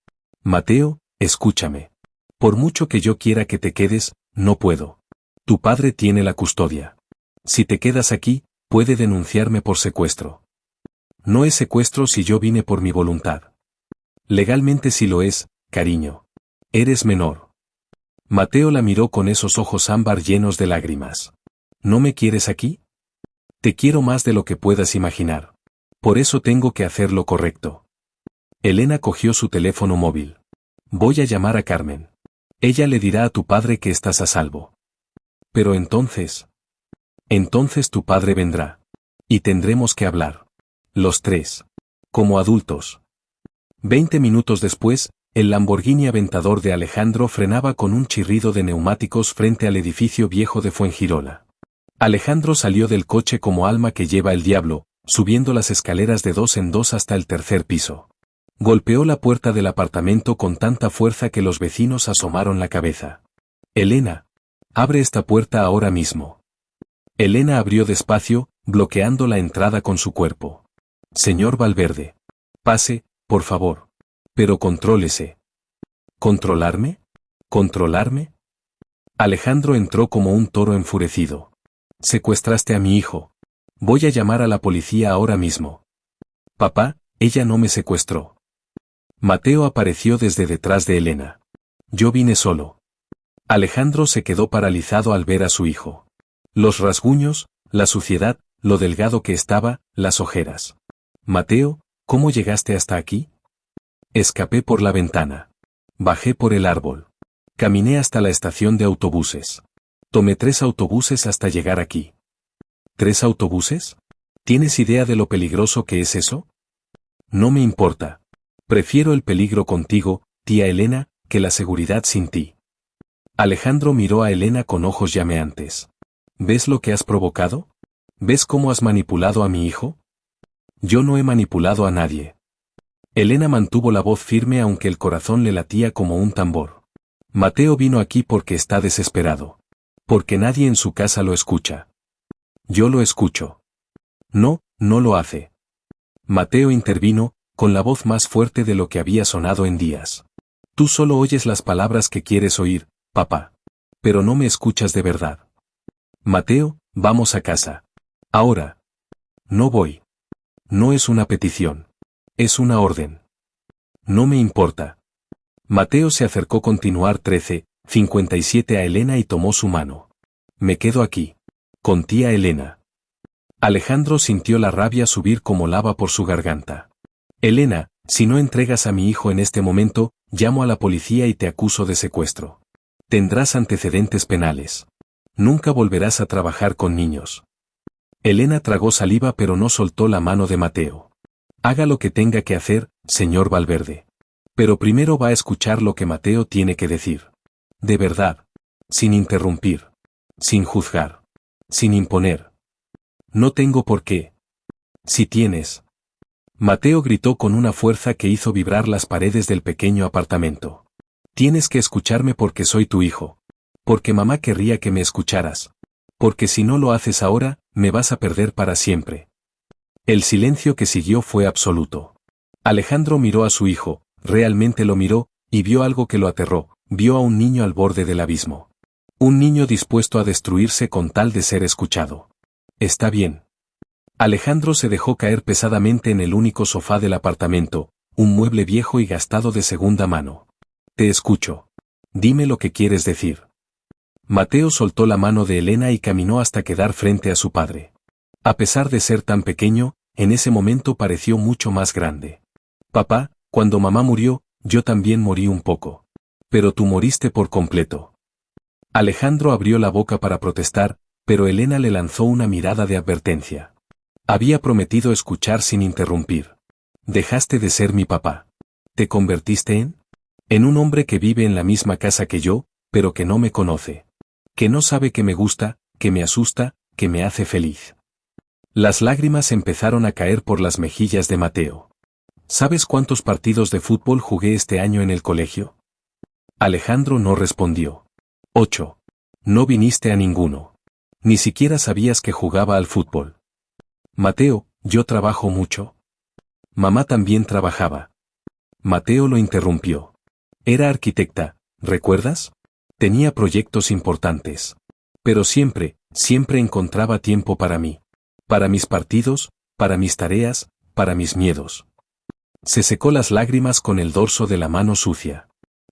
Mateo, escúchame. Por mucho que yo quiera que te quedes, no puedo. Tu padre tiene la custodia. Si te quedas aquí, puede denunciarme por secuestro. No es secuestro si yo vine por mi voluntad. Legalmente sí lo es, cariño. Eres menor. Mateo la miró con esos ojos ámbar llenos de lágrimas. ¿No me quieres aquí? Te quiero más de lo que puedas imaginar. Por eso tengo que hacer lo correcto. Elena cogió su teléfono móvil. Voy a llamar a Carmen. Ella le dirá a tu padre que estás a salvo. Pero entonces tu padre vendrá. Y tendremos que hablar. Los tres. Como adultos. 20 minutos después, el Lamborghini Aventador de Alejandro frenaba con un chirrido de neumáticos frente al edificio viejo de Fuengirola. Alejandro salió del coche como alma que lleva el diablo, subiendo las escaleras de 2 en 2 hasta el tercer piso. Golpeó la puerta del apartamento con tanta fuerza que los vecinos asomaron la cabeza. Elena, abre esta puerta ahora mismo. Elena abrió despacio, bloqueando la entrada con su cuerpo. Señor Valverde. Pase, por favor. Pero contrólese. ¿Controlarme? ¿Controlarme? Alejandro entró como un toro enfurecido. Secuestraste a mi hijo. Voy a llamar a la policía ahora mismo. Papá, ella no me secuestró. Mateo apareció desde detrás de Elena. Yo vine solo. Alejandro se quedó paralizado al ver a su hijo. Los rasguños, la suciedad, lo delgado que estaba, las ojeras. Mateo, ¿cómo llegaste hasta aquí? Escapé por la ventana. Bajé por el árbol. Caminé hasta la estación de autobuses. Tomé 3 autobuses hasta llegar aquí. ¿3 autobuses? ¿Tienes idea de lo peligroso que es eso? No me importa. Prefiero el peligro contigo, tía Elena, que la seguridad sin ti. Alejandro miró a Elena con ojos llameantes. ¿Ves lo que has provocado? ¿Ves cómo has manipulado a mi hijo? Yo no he manipulado a nadie. Elena mantuvo la voz firme aunque el corazón le latía como un tambor. Mateo vino aquí porque está desesperado. Porque nadie en su casa lo escucha. Yo lo escucho. No, no lo hace. Mateo intervino, con la voz más fuerte de lo que había sonado en días. Tú solo oyes las palabras que quieres oír, papá. Pero no me escuchas de verdad. Mateo, vamos a casa. Ahora. No voy. No es una petición. Es una orden. No me importa. Mateo se acercó continuar 13:57 a Elena y tomó su mano. Me quedo aquí. Con tía Elena. Alejandro sintió la rabia subir como lava por su garganta. Elena, si no entregas a mi hijo en este momento, llamo a la policía y te acuso de secuestro. Tendrás antecedentes penales. Nunca volverás a trabajar con niños. Elena tragó saliva pero no soltó la mano de Mateo. Haga lo que tenga que hacer, señor Valverde. Pero primero va a escuchar lo que Mateo tiene que decir. De verdad. Sin interrumpir. Sin juzgar. Sin imponer. No tengo por qué. Si tienes. Mateo gritó con una fuerza que hizo vibrar las paredes del pequeño apartamento. Tienes que escucharme porque soy tu hijo. Porque mamá querría que me escucharas. Porque si no lo haces ahora, me vas a perder para siempre. El silencio que siguió fue absoluto. Alejandro miró a su hijo, realmente lo miró, y vio algo que lo aterró, vio a un niño al borde del abismo. Un niño dispuesto a destruirse con tal de ser escuchado. Está bien. Alejandro se dejó caer pesadamente en el único sofá del apartamento, un mueble viejo y gastado de segunda mano. Te escucho. Dime lo que quieres decir. Mateo soltó la mano de Elena y caminó hasta quedar frente a su padre. A pesar de ser tan pequeño, en ese momento pareció mucho más grande. Papá, cuando mamá murió, yo también morí un poco. Pero tú moriste por completo. Alejandro abrió la boca para protestar, pero Elena le lanzó una mirada de advertencia. Había prometido escuchar sin interrumpir. Dejaste de ser mi papá. ¿Te convertiste en un hombre que vive en la misma casa que yo, pero que no me conoce? Que no sabe que me gusta, que me asusta, que me hace feliz. Las lágrimas empezaron a caer por las mejillas de Mateo. ¿Sabes cuántos partidos de fútbol jugué este año en el colegio? Alejandro no respondió. 8. No viniste a ninguno. Ni siquiera sabías que jugaba al fútbol. Mateo, yo trabajo mucho. Mamá también trabajaba. Mateo lo interrumpió. Era arquitecta, ¿recuerdas? Tenía proyectos importantes. Pero siempre encontraba tiempo para mí. Para mis partidos, para mis tareas, para mis miedos. Se secó las lágrimas con el dorso de la mano sucia.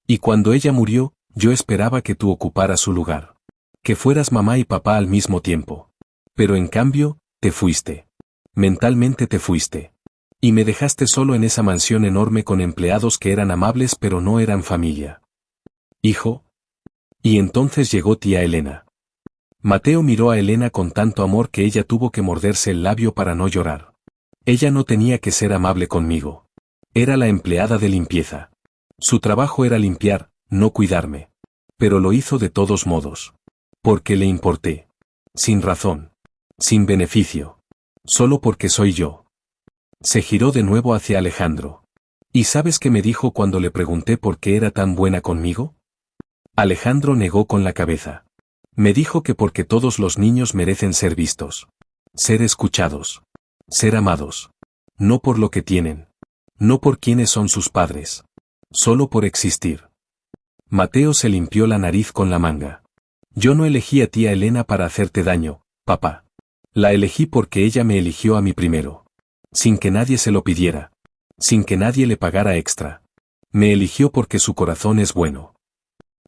Y cuando ella murió, yo esperaba que tú ocuparas su lugar. Que fueras mamá y papá al mismo tiempo. Pero en cambio, te fuiste. Mentalmente te fuiste. Y me dejaste solo en esa mansión enorme con empleados que eran amables pero no eran familia. Hijo. Y entonces llegó tía Elena. Mateo miró a Elena con tanto amor que ella tuvo que morderse el labio para no llorar. Ella no tenía que ser amable conmigo. Era la empleada de limpieza. Su trabajo era limpiar, no cuidarme. Pero lo hizo de todos modos. Porque le importé. Sin razón. Sin beneficio. Solo porque soy yo. Se giró de nuevo hacia Alejandro. ¿Y sabes qué me dijo cuando le pregunté por qué era tan buena conmigo? Alejandro negó con la cabeza. Me dijo que porque todos los niños merecen ser vistos. Ser escuchados. Ser amados. No por lo que tienen. No por quiénes son sus padres. Solo por existir. Mateo se limpió la nariz con la manga. Yo no elegí a tía Elena para hacerte daño, papá. La elegí porque ella me eligió a mí primero. Sin que nadie se lo pidiera. Sin que nadie le pagara extra. Me eligió porque su corazón es bueno.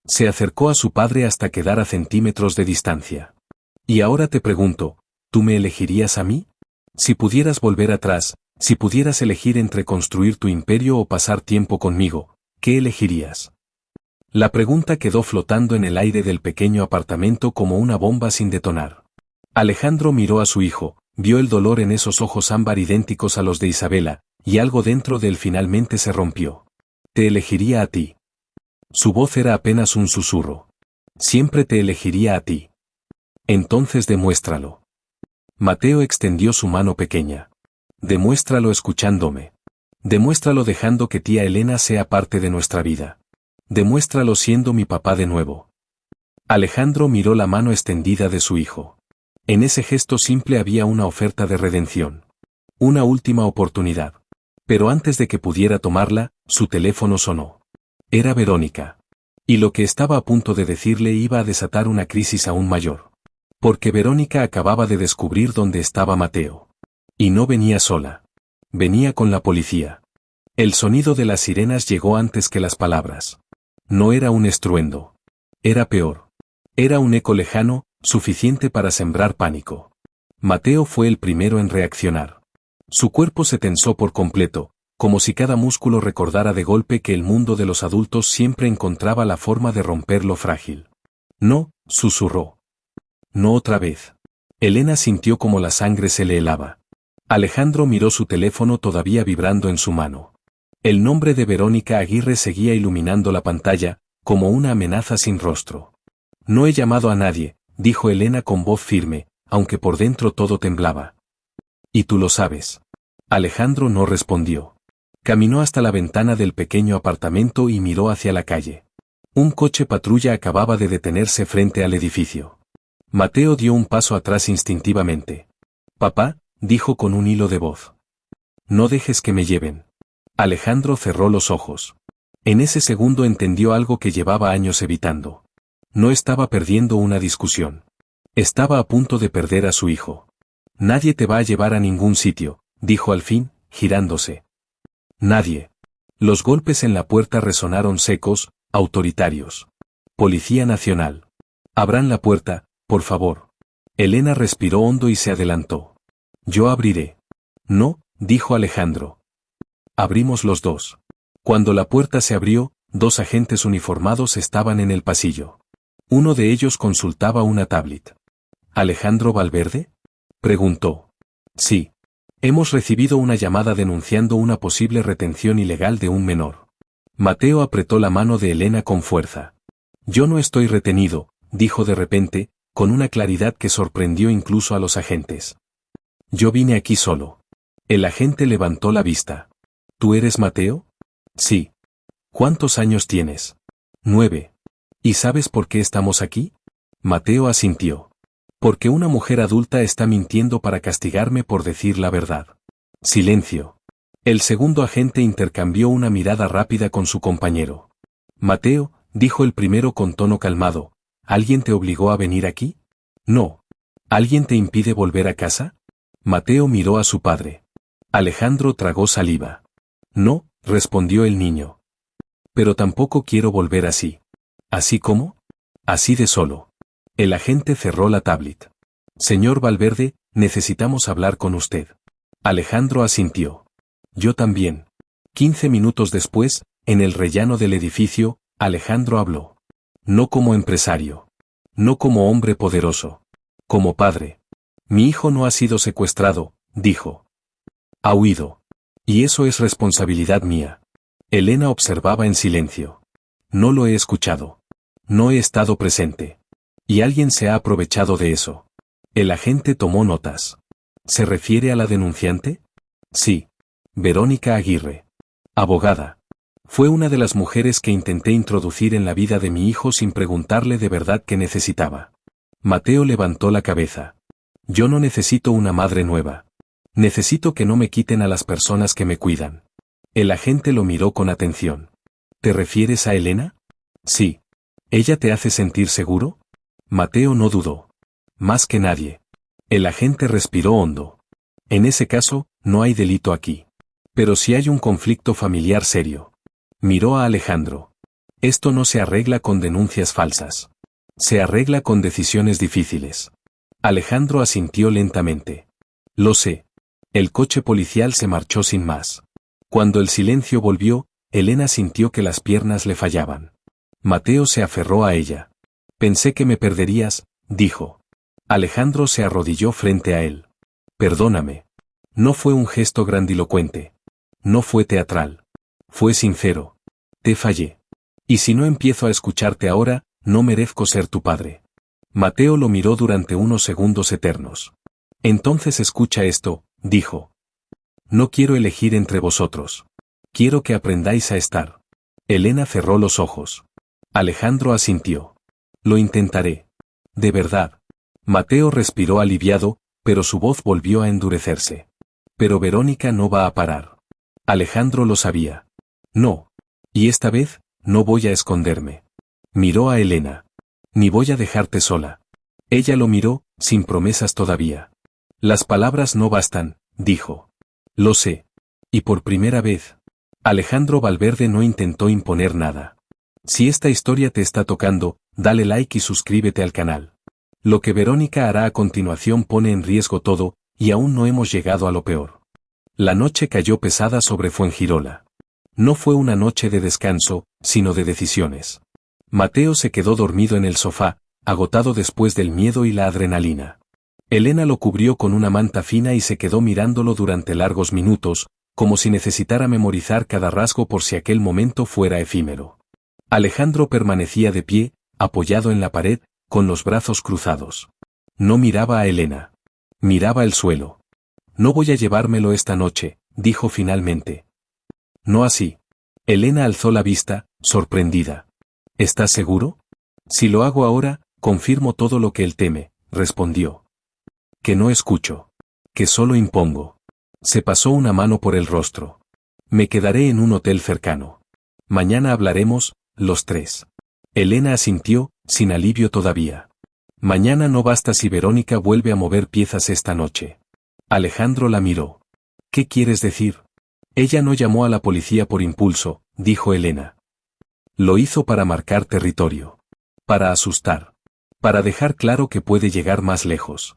Se acercó a su padre hasta quedar a centímetros de distancia. Y ahora te pregunto, ¿tú me elegirías a mí? Si pudieras volver atrás, si pudieras elegir entre construir tu imperio o pasar tiempo conmigo, ¿qué elegirías? La pregunta quedó flotando en el aire del pequeño apartamento como una bomba sin detonar. Alejandro miró a su hijo, vio el dolor en esos ojos ámbar idénticos a los de Isabela, y algo dentro de él finalmente se rompió. Te elegiría a ti. Su voz era apenas un susurro. Siempre te elegiría a ti. Entonces demuéstralo. Mateo extendió su mano pequeña. Demuéstralo escuchándome. Demuéstralo dejando que tía Elena sea parte de nuestra vida. Demuéstralo siendo mi papá de nuevo. Alejandro miró la mano extendida de su hijo. En ese gesto simple había una oferta de redención. Una última oportunidad. Pero antes de que pudiera tomarla, su teléfono sonó. Era Verónica. Y lo que estaba a punto de decirle iba a desatar una crisis aún mayor. Porque Verónica acababa de descubrir dónde estaba Mateo. Y no venía sola. Venía con la policía. El sonido de las sirenas llegó antes que las palabras. No era un estruendo. Era peor. Era un eco lejano, suficiente para sembrar pánico. Mateo fue el primero en reaccionar. Su cuerpo se tensó por completo, como si cada músculo recordara de golpe que el mundo de los adultos siempre encontraba la forma de romper lo frágil. No, susurró. No otra vez. Elena sintió como la sangre se le helaba. Alejandro miró su teléfono todavía vibrando en su mano. El nombre de Verónica Aguirre seguía iluminando la pantalla, como una amenaza sin rostro. No he llamado a nadie, dijo Elena con voz firme, aunque por dentro todo temblaba. Y tú lo sabes. Alejandro no respondió. Caminó hasta la ventana del pequeño apartamento y miró hacia la calle. Un coche patrulla acababa de detenerse frente al edificio. Mateo dio un paso atrás instintivamente. Papá, dijo con un hilo de voz. No dejes que me lleven. Alejandro cerró los ojos. En ese segundo entendió algo que llevaba años evitando. No estaba perdiendo una discusión. Estaba a punto de perder a su hijo. Nadie te va a llevar a ningún sitio, dijo al fin, girándose. Nadie. Los golpes en la puerta resonaron secos, autoritarios. Policía Nacional. Abran la puerta, por favor. Elena respiró hondo y se adelantó. Yo abriré. No, dijo Alejandro. Abrimos los dos. Cuando la puerta se abrió, dos agentes uniformados estaban en el pasillo. Uno de ellos consultaba una tablet. ¿Alejandro Valverde?, preguntó. Sí. Hemos recibido una llamada denunciando una posible retención ilegal de un menor. Mateo apretó la mano de Elena con fuerza. Yo no estoy retenido, dijo de repente, con una claridad que sorprendió incluso a los agentes. Yo vine aquí solo. El agente levantó la vista. ¿Tú eres Mateo? Sí. ¿Cuántos años tienes? 9. ¿Y sabes por qué estamos aquí? Mateo asintió. Porque una mujer adulta está mintiendo para castigarme por decir la verdad. Silencio. El segundo agente intercambió una mirada rápida con su compañero. Mateo, dijo el primero con tono calmado, ¿alguien te obligó a venir aquí? No. ¿Alguien te impide volver a casa? Mateo miró a su padre. Alejandro tragó saliva. No, respondió el niño. Pero tampoco quiero volver así. ¿Así cómo? Así de solo. El agente cerró la tablet. Señor Valverde, necesitamos hablar con usted. Alejandro asintió. Yo también. 15 minutos después, en el rellano del edificio, Alejandro habló. No como empresario. No como hombre poderoso. Como padre. Mi hijo no ha sido secuestrado, dijo. Ha huido. Y eso es responsabilidad mía. Elena observaba en silencio. No lo he escuchado. No he estado presente. Y alguien se ha aprovechado de eso. El agente tomó notas. ¿Se refiere a la denunciante? Sí. Verónica Aguirre. Abogada. Fue una de las mujeres que intenté introducir en la vida de mi hijo sin preguntarle de verdad qué necesitaba. Mateo levantó la cabeza. Yo no necesito una madre nueva. Necesito que no me quiten a las personas que me cuidan. El agente lo miró con atención. ¿Te refieres a Elena? Sí. ¿Ella te hace sentir seguro? Mateo no dudó. Más que nadie. El agente respiró hondo. En ese caso, no hay delito aquí. Pero si hay un conflicto familiar serio. Miró a Alejandro. Esto no se arregla con denuncias falsas. Se arregla con decisiones difíciles. Alejandro asintió lentamente. Lo sé. El coche policial se marchó sin más. Cuando el silencio volvió, Elena sintió que las piernas le fallaban. Mateo se aferró a ella. Pensé que me perderías, dijo. Alejandro se arrodilló frente a él. Perdóname. No fue un gesto grandilocuente. No fue teatral. Fue sincero. Te fallé. Y si no empiezo a escucharte ahora, no merezco ser tu padre. Mateo lo miró durante unos segundos eternos. Entonces escucha esto, dijo. No quiero elegir entre vosotros. Quiero que aprendáis a estar. Elena cerró los ojos. Alejandro asintió. Lo intentaré. De verdad. Mateo respiró aliviado, pero su voz volvió a endurecerse. Pero Verónica no va a parar. Alejandro lo sabía. No. Y esta vez, no voy a esconderme. Miró a Elena. Ni voy a dejarte sola. Ella lo miró, sin promesas todavía. Las palabras no bastan, dijo. Lo sé. Y por primera vez. Alejandro Valverde no intentó imponer nada. Si esta historia te está tocando, dale like y suscríbete al canal. Lo que Verónica hará a continuación pone en riesgo todo, y aún no hemos llegado a lo peor. La noche cayó pesada sobre Fuengirola. No fue una noche de descanso, sino de decisiones. Mateo se quedó dormido en el sofá, agotado después del miedo y la adrenalina. Elena lo cubrió con una manta fina y se quedó mirándolo durante largos minutos, como si necesitara memorizar cada rasgo por si aquel momento fuera efímero. Alejandro permanecía de pie, apoyado en la pared, con los brazos cruzados. No miraba a Elena. Miraba el suelo. No voy a llevármelo esta noche, dijo finalmente. No así. Elena alzó la vista, sorprendida. ¿Estás seguro? Si lo hago ahora, confirmo todo lo que él teme, respondió. Que no escucho. Que solo impongo. Se pasó una mano por el rostro. Me quedaré en un hotel cercano. Mañana hablaremos, los tres. Elena asintió, sin alivio todavía. Mañana no basta si Verónica vuelve a mover piezas esta noche. Alejandro la miró. ¿Qué quieres decir? Ella no llamó a la policía por impulso, dijo Elena. Lo hizo para marcar territorio. Para asustar. Para dejar claro que puede llegar más lejos.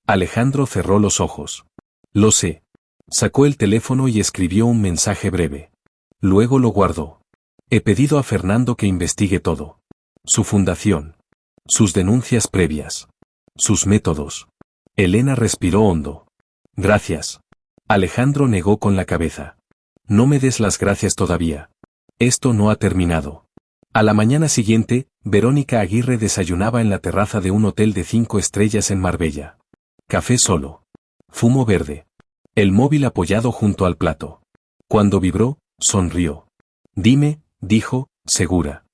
Alejandro cerró los ojos. Lo sé. Sacó el teléfono y escribió un mensaje breve. Luego lo guardó. He pedido a Fernando que investigue todo. Su fundación. Sus denuncias previas. Sus métodos. Elena respiró hondo. Gracias. Alejandro negó con la cabeza. No me des las gracias todavía. Esto no ha terminado. A la mañana siguiente, Verónica Aguirre desayunaba en la terraza de un hotel de 5 estrellas en Marbella. Café solo. Fumo verde. El móvil apoyado junto al plato. Cuando vibró, sonrió. Dime, dijo, segura.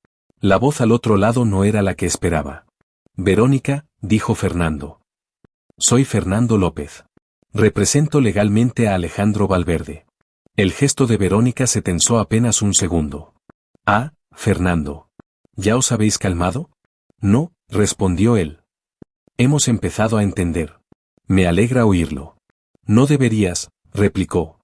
La voz al otro lado no era la que esperaba. Verónica, dijo Fernando. Soy Fernando López. Represento legalmente a Alejandro Valverde. El gesto de Verónica se tensó apenas un segundo. Ah, Fernando. ¿Ya os habéis calmado? No, respondió él. Hemos empezado a entender. Me alegra oírlo. No deberías, replicó.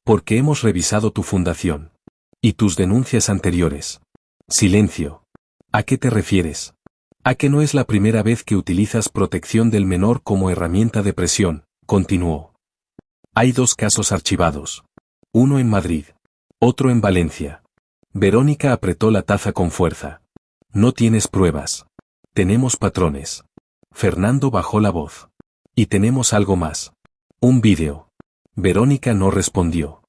Porque hemos revisado tu fundación. Y tus denuncias anteriores. Silencio. ¿A qué te refieres? A que no es la primera vez que utilizas protección del menor como herramienta de presión, continuó. Hay 2 casos archivados. Uno en Madrid. Otro en Valencia. Verónica apretó la taza con fuerza. No tienes pruebas. Tenemos patrones. Fernando bajó la voz. Y tenemos algo más. Un vídeo. Verónica no respondió.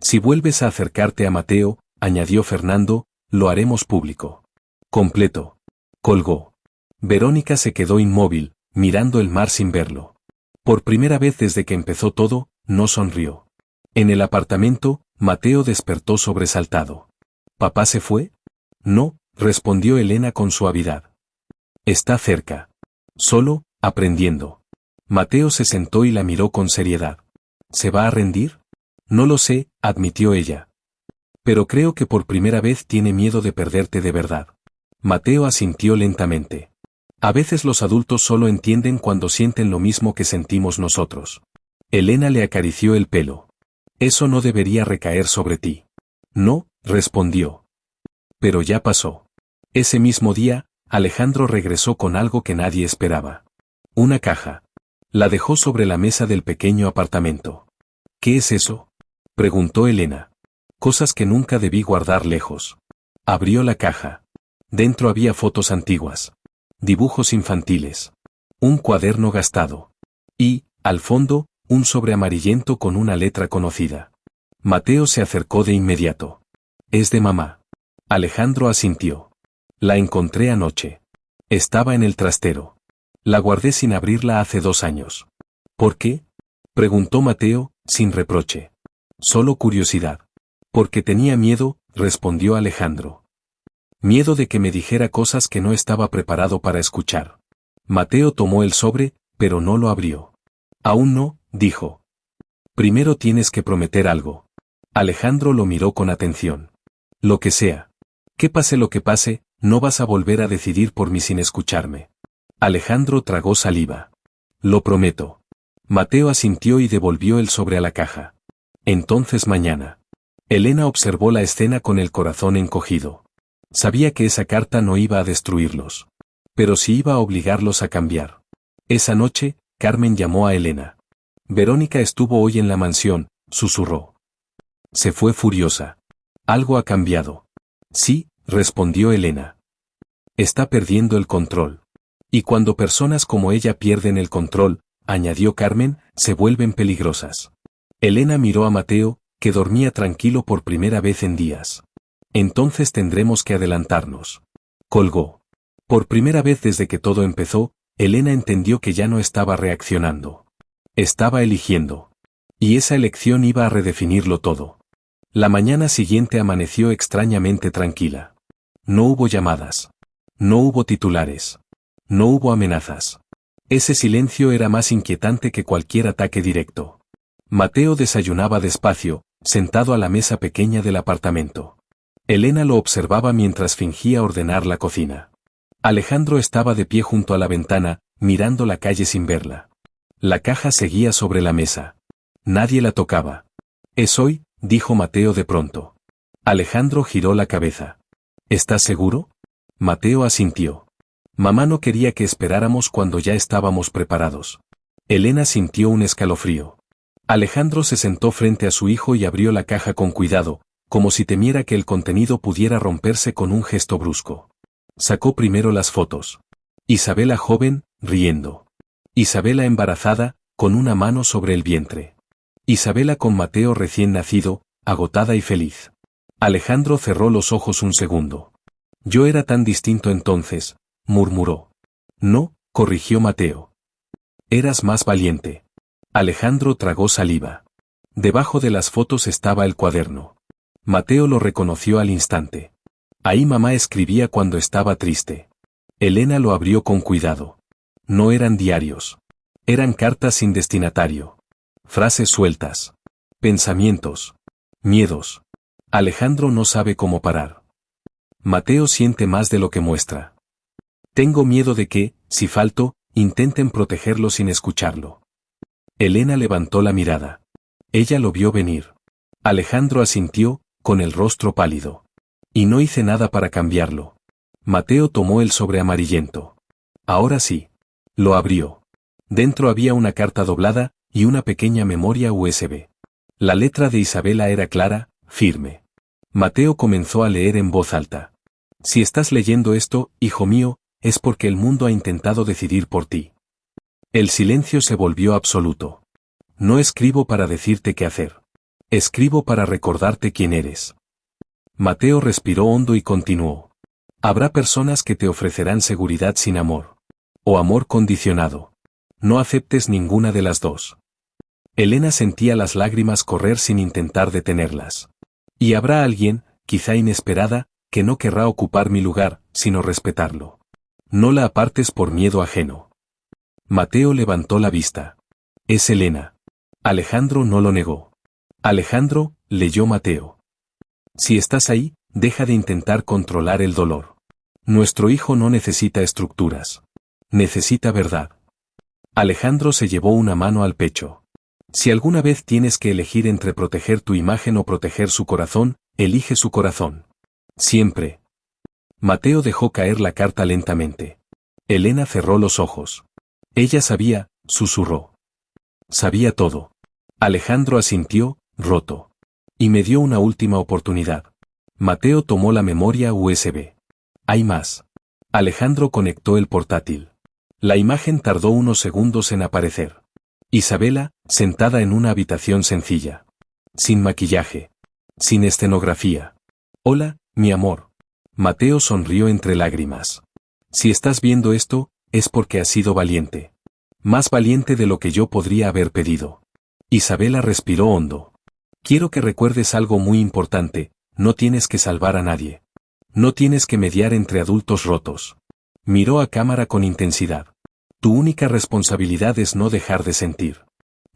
Si vuelves a acercarte a Mateo, añadió Fernando, lo haremos público. Completo. Colgó. Verónica se quedó inmóvil, mirando el mar sin verlo. Por primera vez desde que empezó todo, no sonrió. En el apartamento, Mateo despertó sobresaltado. ¿Papá se fue? No, respondió Elena con suavidad. Está cerca. Solo, aprendiendo. Mateo se sentó y la miró con seriedad. ¿Se va a rendir? No lo sé, admitió ella. Pero creo que por primera vez tiene miedo de perderte de verdad. Mateo asintió lentamente. A veces los adultos solo entienden cuando sienten lo mismo que sentimos nosotros. Elena le acarició el pelo. Eso no debería recaer sobre ti. No, respondió. Pero ya pasó. Ese mismo día, Alejandro regresó con algo que nadie esperaba. Una caja. La dejó sobre la mesa del pequeño apartamento. ¿Qué es eso? Preguntó Elena. Cosas que nunca debí guardar lejos. Abrió la caja. Dentro había fotos antiguas. Dibujos infantiles. Un cuaderno gastado. Y, al fondo, un sobre amarillento con una letra conocida. Mateo se acercó de inmediato. Es de mamá. Alejandro asintió. La encontré anoche. Estaba en el trastero. La guardé sin abrirla hace 2 años. ¿Por qué? Preguntó Mateo, sin reproche. Solo curiosidad. Porque tenía miedo, respondió Alejandro. Miedo de que me dijera cosas que no estaba preparado para escuchar. Mateo tomó el sobre, pero no lo abrió. Aún no, dijo. Primero tienes que prometer algo. Alejandro lo miró con atención. Lo que sea. Que pase lo que pase, no vas a volver a decidir por mí sin escucharme. Alejandro tragó saliva. Lo prometo. Mateo asintió y devolvió el sobre a la caja. Entonces mañana. Elena observó la escena con el corazón encogido. Sabía que esa carta no iba a destruirlos. Pero sí iba a obligarlos a cambiar. Esa noche, Carmen llamó a Elena. Verónica estuvo hoy en la mansión, susurró. Se fue furiosa. Algo ha cambiado. Sí, respondió Elena. Está perdiendo el control. Y cuando personas como ella pierden el control, añadió Carmen, se vuelven peligrosas. Elena miró a Mateo, que dormía tranquilo por primera vez en días. Entonces tendremos que adelantarnos. Colgó. Por primera vez desde que todo empezó, Elena entendió que ya no estaba reaccionando. Estaba eligiendo. Y esa elección iba a redefinirlo todo. La mañana siguiente amaneció extrañamente tranquila. No hubo llamadas. No hubo titulares. No hubo amenazas. Ese silencio era más inquietante que cualquier ataque directo. Mateo desayunaba despacio, sentado a la mesa pequeña del apartamento. Elena lo observaba mientras fingía ordenar la cocina. Alejandro estaba de pie junto a la ventana, mirando la calle sin verla. La caja seguía sobre la mesa. Nadie la tocaba. «¿Es hoy?», dijo Mateo de pronto. Alejandro giró la cabeza. «¿Estás seguro?». Mateo asintió. Mamá no quería que esperáramos cuando ya estábamos preparados. Elena sintió un escalofrío. Alejandro se sentó frente a su hijo y abrió la caja con cuidado, como si temiera que el contenido pudiera romperse con un gesto brusco. Sacó primero las fotos. Isabela joven, riendo. Isabela embarazada, con una mano sobre el vientre. Isabela con Mateo recién nacido, agotada y feliz. Alejandro cerró los ojos un segundo. Yo era tan distinto entonces, murmuró. No, corrigió Mateo. Eras más valiente. Alejandro tragó saliva. Debajo de las fotos estaba el cuaderno. Mateo lo reconoció al instante. Ahí mamá escribía cuando estaba triste. Elena lo abrió con cuidado. No eran diarios. Eran cartas sin destinatario. Frases sueltas. Pensamientos. Miedos. Alejandro no sabe cómo parar. Mateo siente más de lo que muestra. Tengo miedo de que, si falto, intenten protegerlo sin escucharlo. Elena levantó la mirada. Ella lo vio venir. Alejandro asintió, con el rostro pálido. Y no hice nada para cambiarlo. Mateo tomó el sobre amarillento. Ahora sí. Lo abrió. Dentro había una carta doblada, y una pequeña memoria USB. La letra de Isabela era clara, firme. Mateo comenzó a leer en voz alta. Si estás leyendo esto, hijo mío, es porque el mundo ha intentado decidir por ti. El silencio se volvió absoluto. No escribo para decirte qué hacer. Escribo para recordarte quién eres. Mateo respiró hondo y continuó. Habrá personas que te ofrecerán seguridad sin amor. O amor condicionado. No aceptes ninguna de las dos. Elena sentía las lágrimas correr sin intentar detenerlas. Y habrá alguien, quizá inesperada, que no querrá ocupar mi lugar, sino respetarlo. No la apartes por miedo ajeno. Mateo levantó la vista. Es Elena. Alejandro no lo negó. Alejandro, leyó Mateo. Si estás ahí, deja de intentar controlar el dolor. Nuestro hijo no necesita estructuras. Necesita verdad. Alejandro se llevó una mano al pecho. Si alguna vez tienes que elegir entre proteger tu imagen o proteger su corazón, elige su corazón. Siempre. Mateo dejó caer la carta lentamente. Elena cerró los ojos. Ella sabía, susurró. Sabía todo. Alejandro asintió, roto. Y me dio una última oportunidad. Mateo tomó la memoria USB. Hay más. Alejandro conectó el portátil. La imagen tardó unos segundos en aparecer. Isabela, sentada en una habitación sencilla. Sin maquillaje. Sin escenografía. Hola, mi amor. Mateo sonrió entre lágrimas. Si estás viendo esto, es porque has sido valiente. Más valiente de lo que yo podría haber pedido. Isabela respiró hondo. Quiero que recuerdes algo muy importante, no tienes que salvar a nadie. No tienes que mediar entre adultos rotos. Miró a cámara con intensidad. Tu única responsabilidad es no dejar de sentir.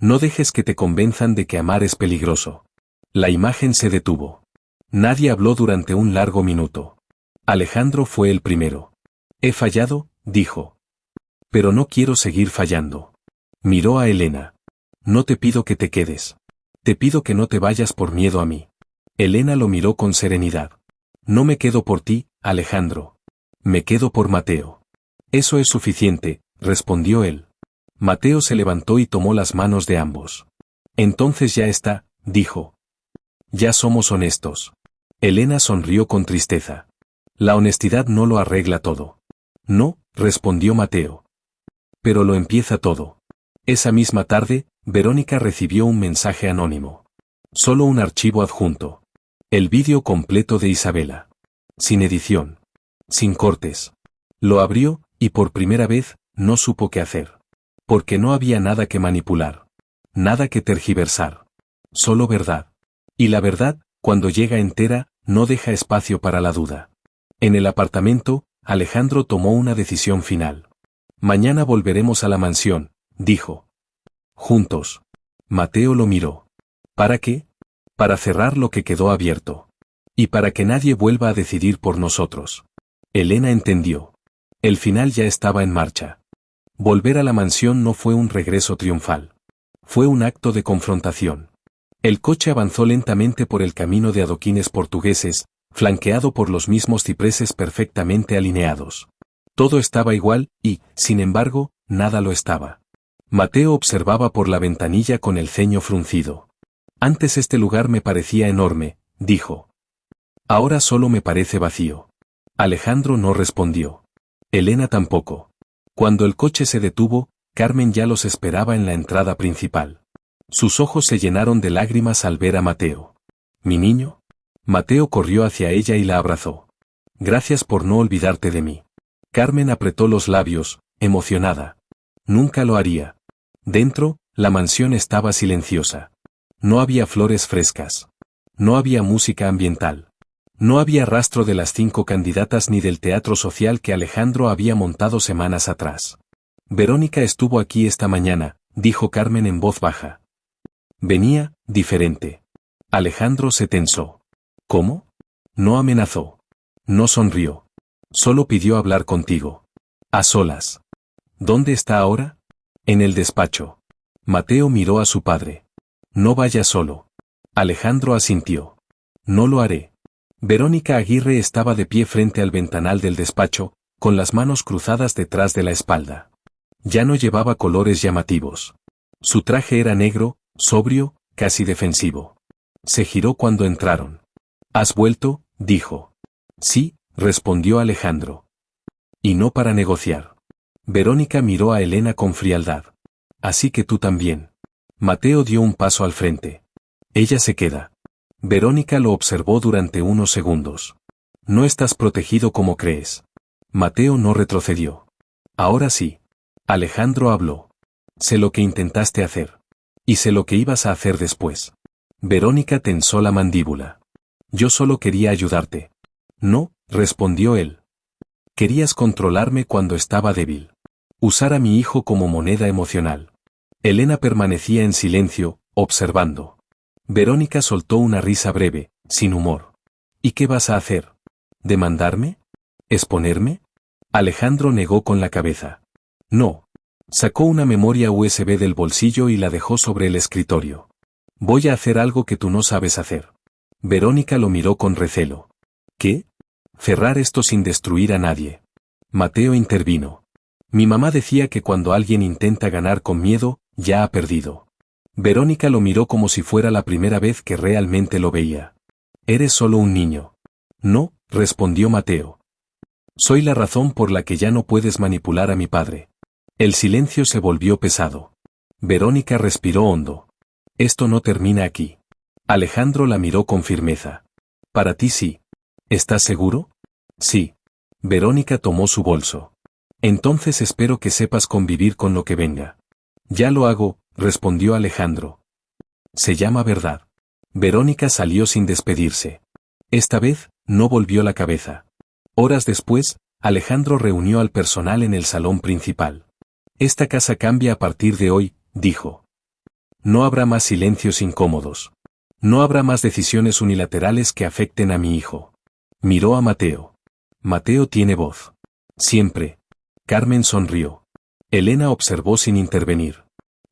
No dejes que te convenzan de que amar es peligroso. La imagen se detuvo. Nadie habló durante un largo minuto. Alejandro fue el primero. He fallado, dijo. Pero no quiero seguir fallando. Miró a Elena. No te pido que te quedes. Te pido que no te vayas por miedo a mí. Elena lo miró con serenidad. No me quedo por ti, Alejandro. Me quedo por Mateo. Eso es suficiente, respondió él. Mateo se levantó y tomó las manos de ambos. Entonces ya está, dijo. Ya somos honestos. Elena sonrió con tristeza. La honestidad no lo arregla todo. No, respondió Mateo. Pero lo empieza todo. Esa misma tarde, Verónica recibió un mensaje anónimo. Solo un archivo adjunto. El vídeo completo de Isabela. Sin edición. Sin cortes. Lo abrió, y por primera vez, no supo qué hacer. Porque no había nada que manipular. Nada que tergiversar. Solo verdad. Y la verdad, cuando llega entera, no deja espacio para la duda. En el apartamento, Alejandro tomó una decisión final. Mañana volveremos a la mansión, dijo. Juntos. Mateo lo miró. ¿Para qué? Para cerrar lo que quedó abierto. Y para que nadie vuelva a decidir por nosotros. Elena entendió. El final ya estaba en marcha. Volver a la mansión no fue un regreso triunfal. Fue un acto de confrontación. El coche avanzó lentamente por el camino de adoquines portugueses, flanqueado por los mismos cipreses perfectamente alineados. Todo estaba igual, y, sin embargo, nada lo estaba. Mateo observaba por la ventanilla con el ceño fruncido. Antes este lugar me parecía enorme, dijo. Ahora solo me parece vacío. Alejandro no respondió. Elena tampoco. Cuando el coche se detuvo, Carmen ya los esperaba en la entrada principal. Sus ojos se llenaron de lágrimas al ver a Mateo. ¿Mi niño? Mateo corrió hacia ella y la abrazó. Gracias por no olvidarte de mí. Carmen apretó los labios, emocionada. Nunca lo haría. Dentro, la mansión estaba silenciosa. No había flores frescas. No había música ambiental. No había rastro de las 5 candidatas ni del teatro social que Alejandro había montado semanas atrás. Verónica estuvo aquí esta mañana, dijo Carmen en voz baja. Venía, diferente. Alejandro se tensó. ¿Cómo? No amenazó. No sonrió. Solo pidió hablar contigo. A solas. ¿Dónde está ahora? En el despacho. Mateo miró a su padre. No vaya solo. Alejandro asintió. No lo haré. Verónica Aguirre estaba de pie frente al ventanal del despacho, con las manos cruzadas detrás de la espalda. Ya no llevaba colores llamativos. Su traje era negro, sobrio, casi defensivo. Se giró cuando entraron. ¿Has vuelto?, dijo. Sí, respondió Alejandro. Y no para negociar. Verónica miró a Elena con frialdad. Así que tú también. Mateo dio un paso al frente. Ella se queda. Verónica lo observó durante unos segundos. No estás protegido como crees. Mateo no retrocedió. Ahora sí. Alejandro habló. Sé lo que intentaste hacer. Y sé lo que ibas a hacer después. Verónica tensó la mandíbula. Yo solo quería ayudarte. No, respondió él. Querías controlarme cuando estaba débil. Usar a mi hijo como moneda emocional. Elena permanecía en silencio, observando. Verónica soltó una risa breve, sin humor. ¿Y qué vas a hacer? ¿Demandarme? ¿Exponerme? Alejandro negó con la cabeza. No. Sacó una memoria USB del bolsillo y la dejó sobre el escritorio. Voy a hacer algo que tú no sabes hacer. Verónica lo miró con recelo. ¿Qué? Cerrar esto sin destruir a nadie. Mateo intervino. Mi mamá decía que cuando alguien intenta ganar con miedo, ya ha perdido. Verónica lo miró como si fuera la primera vez que realmente lo veía. Eres solo un niño. No, respondió Mateo. Soy la razón por la que ya no puedes manipular a mi padre. El silencio se volvió pesado. Verónica respiró hondo. Esto no termina aquí. Alejandro la miró con firmeza. Para ti sí. ¿Estás seguro? Sí. Verónica tomó su bolso. Entonces espero que sepas convivir con lo que venga. Ya lo hago, respondió Alejandro. Se llama verdad. Verónica salió sin despedirse. Esta vez, no volvió la cabeza. Horas después, Alejandro reunió al personal en el salón principal. Esta casa cambia a partir de hoy, dijo. No habrá más silencios incómodos. No habrá más decisiones unilaterales que afecten a mi hijo. Miró a Mateo. Mateo tiene voz. Siempre. Carmen sonrió. Elena observó sin intervenir.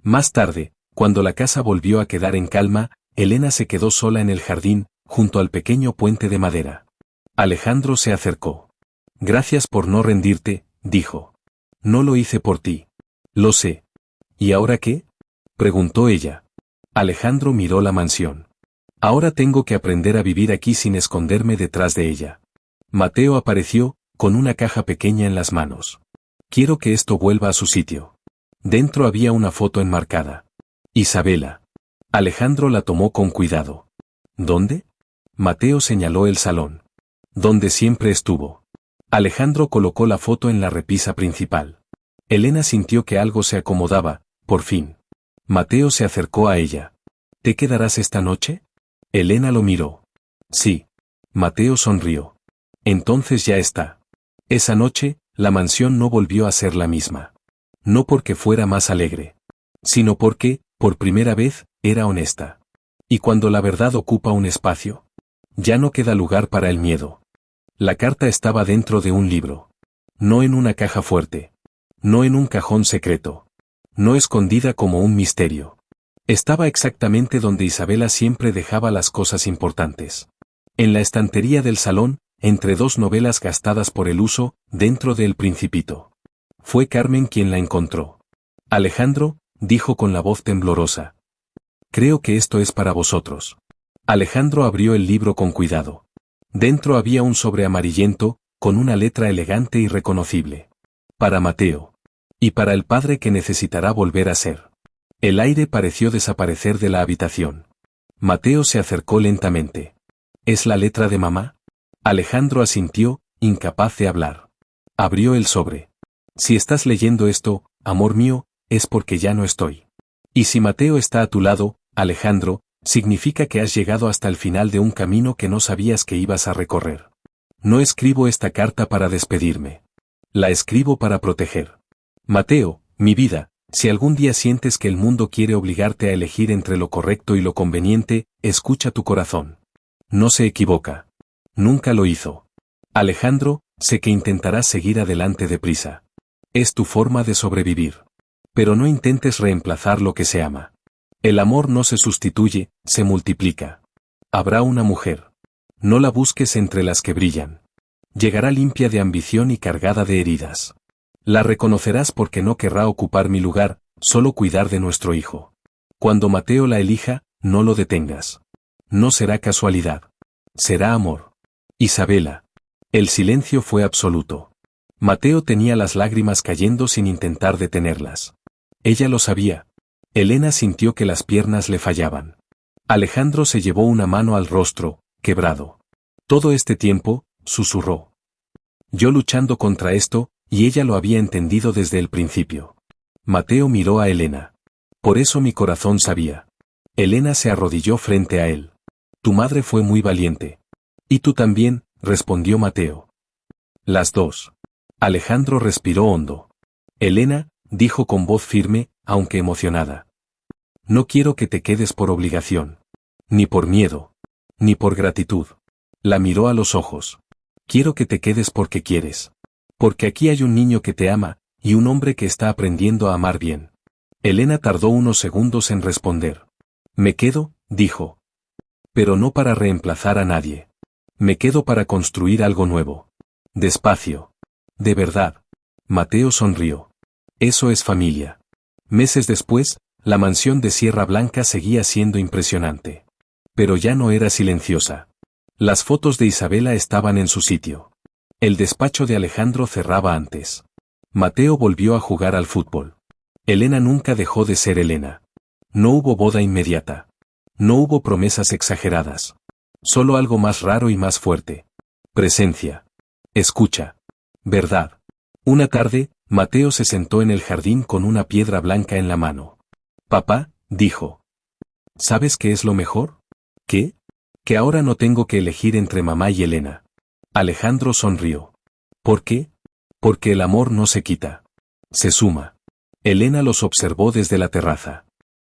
Más tarde, cuando la casa volvió a quedar en calma, Elena se quedó sola en el jardín, junto al pequeño puente de madera. Alejandro se acercó. Gracias por no rendirte, dijo. No lo hice por ti. Lo sé. ¿Y ahora qué? Preguntó ella. Alejandro miró la mansión. Ahora tengo que aprender a vivir aquí sin esconderme detrás de ella. Mateo apareció, con una caja pequeña en las manos. Quiero que esto vuelva a su sitio. Dentro había una foto enmarcada. Isabela. Alejandro la tomó con cuidado. ¿Dónde? Mateo señaló el salón. Donde siempre estuvo. Alejandro colocó la foto en la repisa principal. Elena sintió que algo se acomodaba, por fin. Mateo se acercó a ella. ¿Te quedarás esta noche? Elena lo miró. Sí. Mateo sonrió. Entonces ya está. Esa noche, la mansión no volvió a ser la misma. No porque fuera más alegre, sino porque, por primera vez, era honesta. Y cuando la verdad ocupa un espacio, ya no queda lugar para el miedo. La carta estaba dentro de un libro. No en una caja fuerte. No en un cajón secreto. No escondida como un misterio. Estaba exactamente donde Isabela siempre dejaba las cosas importantes. En la estantería del salón, entre 2 novelas gastadas por el uso, dentro de El Principito. Fue Carmen quien la encontró. Alejandro, dijo con la voz temblorosa. Creo que esto es para vosotros. Alejandro abrió el libro con cuidado. Dentro había un sobre amarillento, con una letra elegante y reconocible. Para Mateo. Y para el padre que necesitará volver a ser. El aire pareció desaparecer de la habitación. Mateo se acercó lentamente. ¿Es la letra de mamá? Alejandro asintió, incapaz de hablar. Abrió el sobre. Si estás leyendo esto, amor mío, es porque ya no estoy. Y si Mateo está a tu lado, Alejandro, significa que has llegado hasta el final de un camino que no sabías que ibas a recorrer. No escribo esta carta para despedirme. La escribo para proteger. Mateo, mi vida, si algún día sientes que el mundo quiere obligarte a elegir entre lo correcto y lo conveniente, escucha tu corazón. No se equivoca. Nunca lo hizo. Alejandro, sé que intentarás seguir adelante deprisa. Es tu forma de sobrevivir. Pero no intentes reemplazar lo que se ama. El amor no se sustituye, se multiplica. Habrá una mujer. No la busques entre las que brillan. Llegará limpia de ambición y cargada de heridas. La reconocerás porque no querrá ocupar mi lugar, solo cuidar de nuestro hijo. Cuando Mateo la elija, no lo detengas. No será casualidad. Será amor. Isabela. El silencio fue absoluto. Mateo tenía las lágrimas cayendo sin intentar detenerlas. Ella lo sabía. Elena sintió que las piernas le fallaban. Alejandro se llevó una mano al rostro, quebrado. Todo este tiempo, susurró. Yo luchando contra esto, y ella lo había entendido desde el principio. Mateo miró a Elena. Por eso mi corazón sabía. Elena se arrodilló frente a él. Tu madre fue muy valiente. Y tú también, respondió Mateo. Las dos. Alejandro respiró hondo. Elena, dijo con voz firme, aunque emocionada. No quiero que te quedes por obligación. Ni por miedo. Ni por gratitud. La miró a los ojos. Quiero que te quedes porque quieres. Porque aquí hay un niño que te ama, y un hombre que está aprendiendo a amar bien. Elena tardó unos segundos en responder. Me quedo, dijo. Pero no para reemplazar a nadie. Me quedo para construir algo nuevo. Despacio. De verdad. Mateo sonrió. Eso es familia. Meses después, la mansión de Sierra Blanca seguía siendo impresionante. Pero ya no era silenciosa. Las fotos de Isabela estaban en su sitio. El despacho de Alejandro cerraba antes. Mateo volvió a jugar al fútbol. Elena nunca dejó de ser Elena. No hubo boda inmediata. No hubo promesas exageradas. Solo algo más raro y más fuerte. Presencia. Escucha. Verdad. Una tarde, Mateo se sentó en el jardín con una piedra blanca en la mano. Papá, dijo. ¿Sabes qué es lo mejor? ¿Qué? Que ahora no tengo que elegir entre mamá y Elena. Alejandro sonrió. ¿Por qué? Porque el amor no se quita. Se suma. Elena los observó desde la terraza.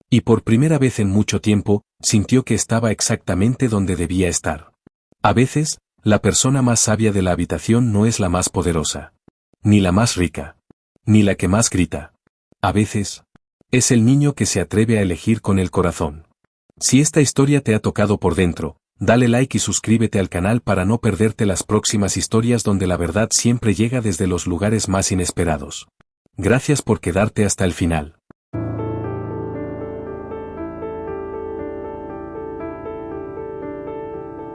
Y por primera vez en mucho tiempo, sintió que estaba exactamente donde debía estar. A veces, la persona más sabia de la habitación no es la más poderosa. Ni la más rica. Ni la que más grita. A veces, es el niño que se atreve a elegir con el corazón. Si esta historia te ha tocado por dentro, dale like y suscríbete al canal para no perderte las próximas historias donde la verdad siempre llega desde los lugares más inesperados. Gracias por quedarte hasta el final.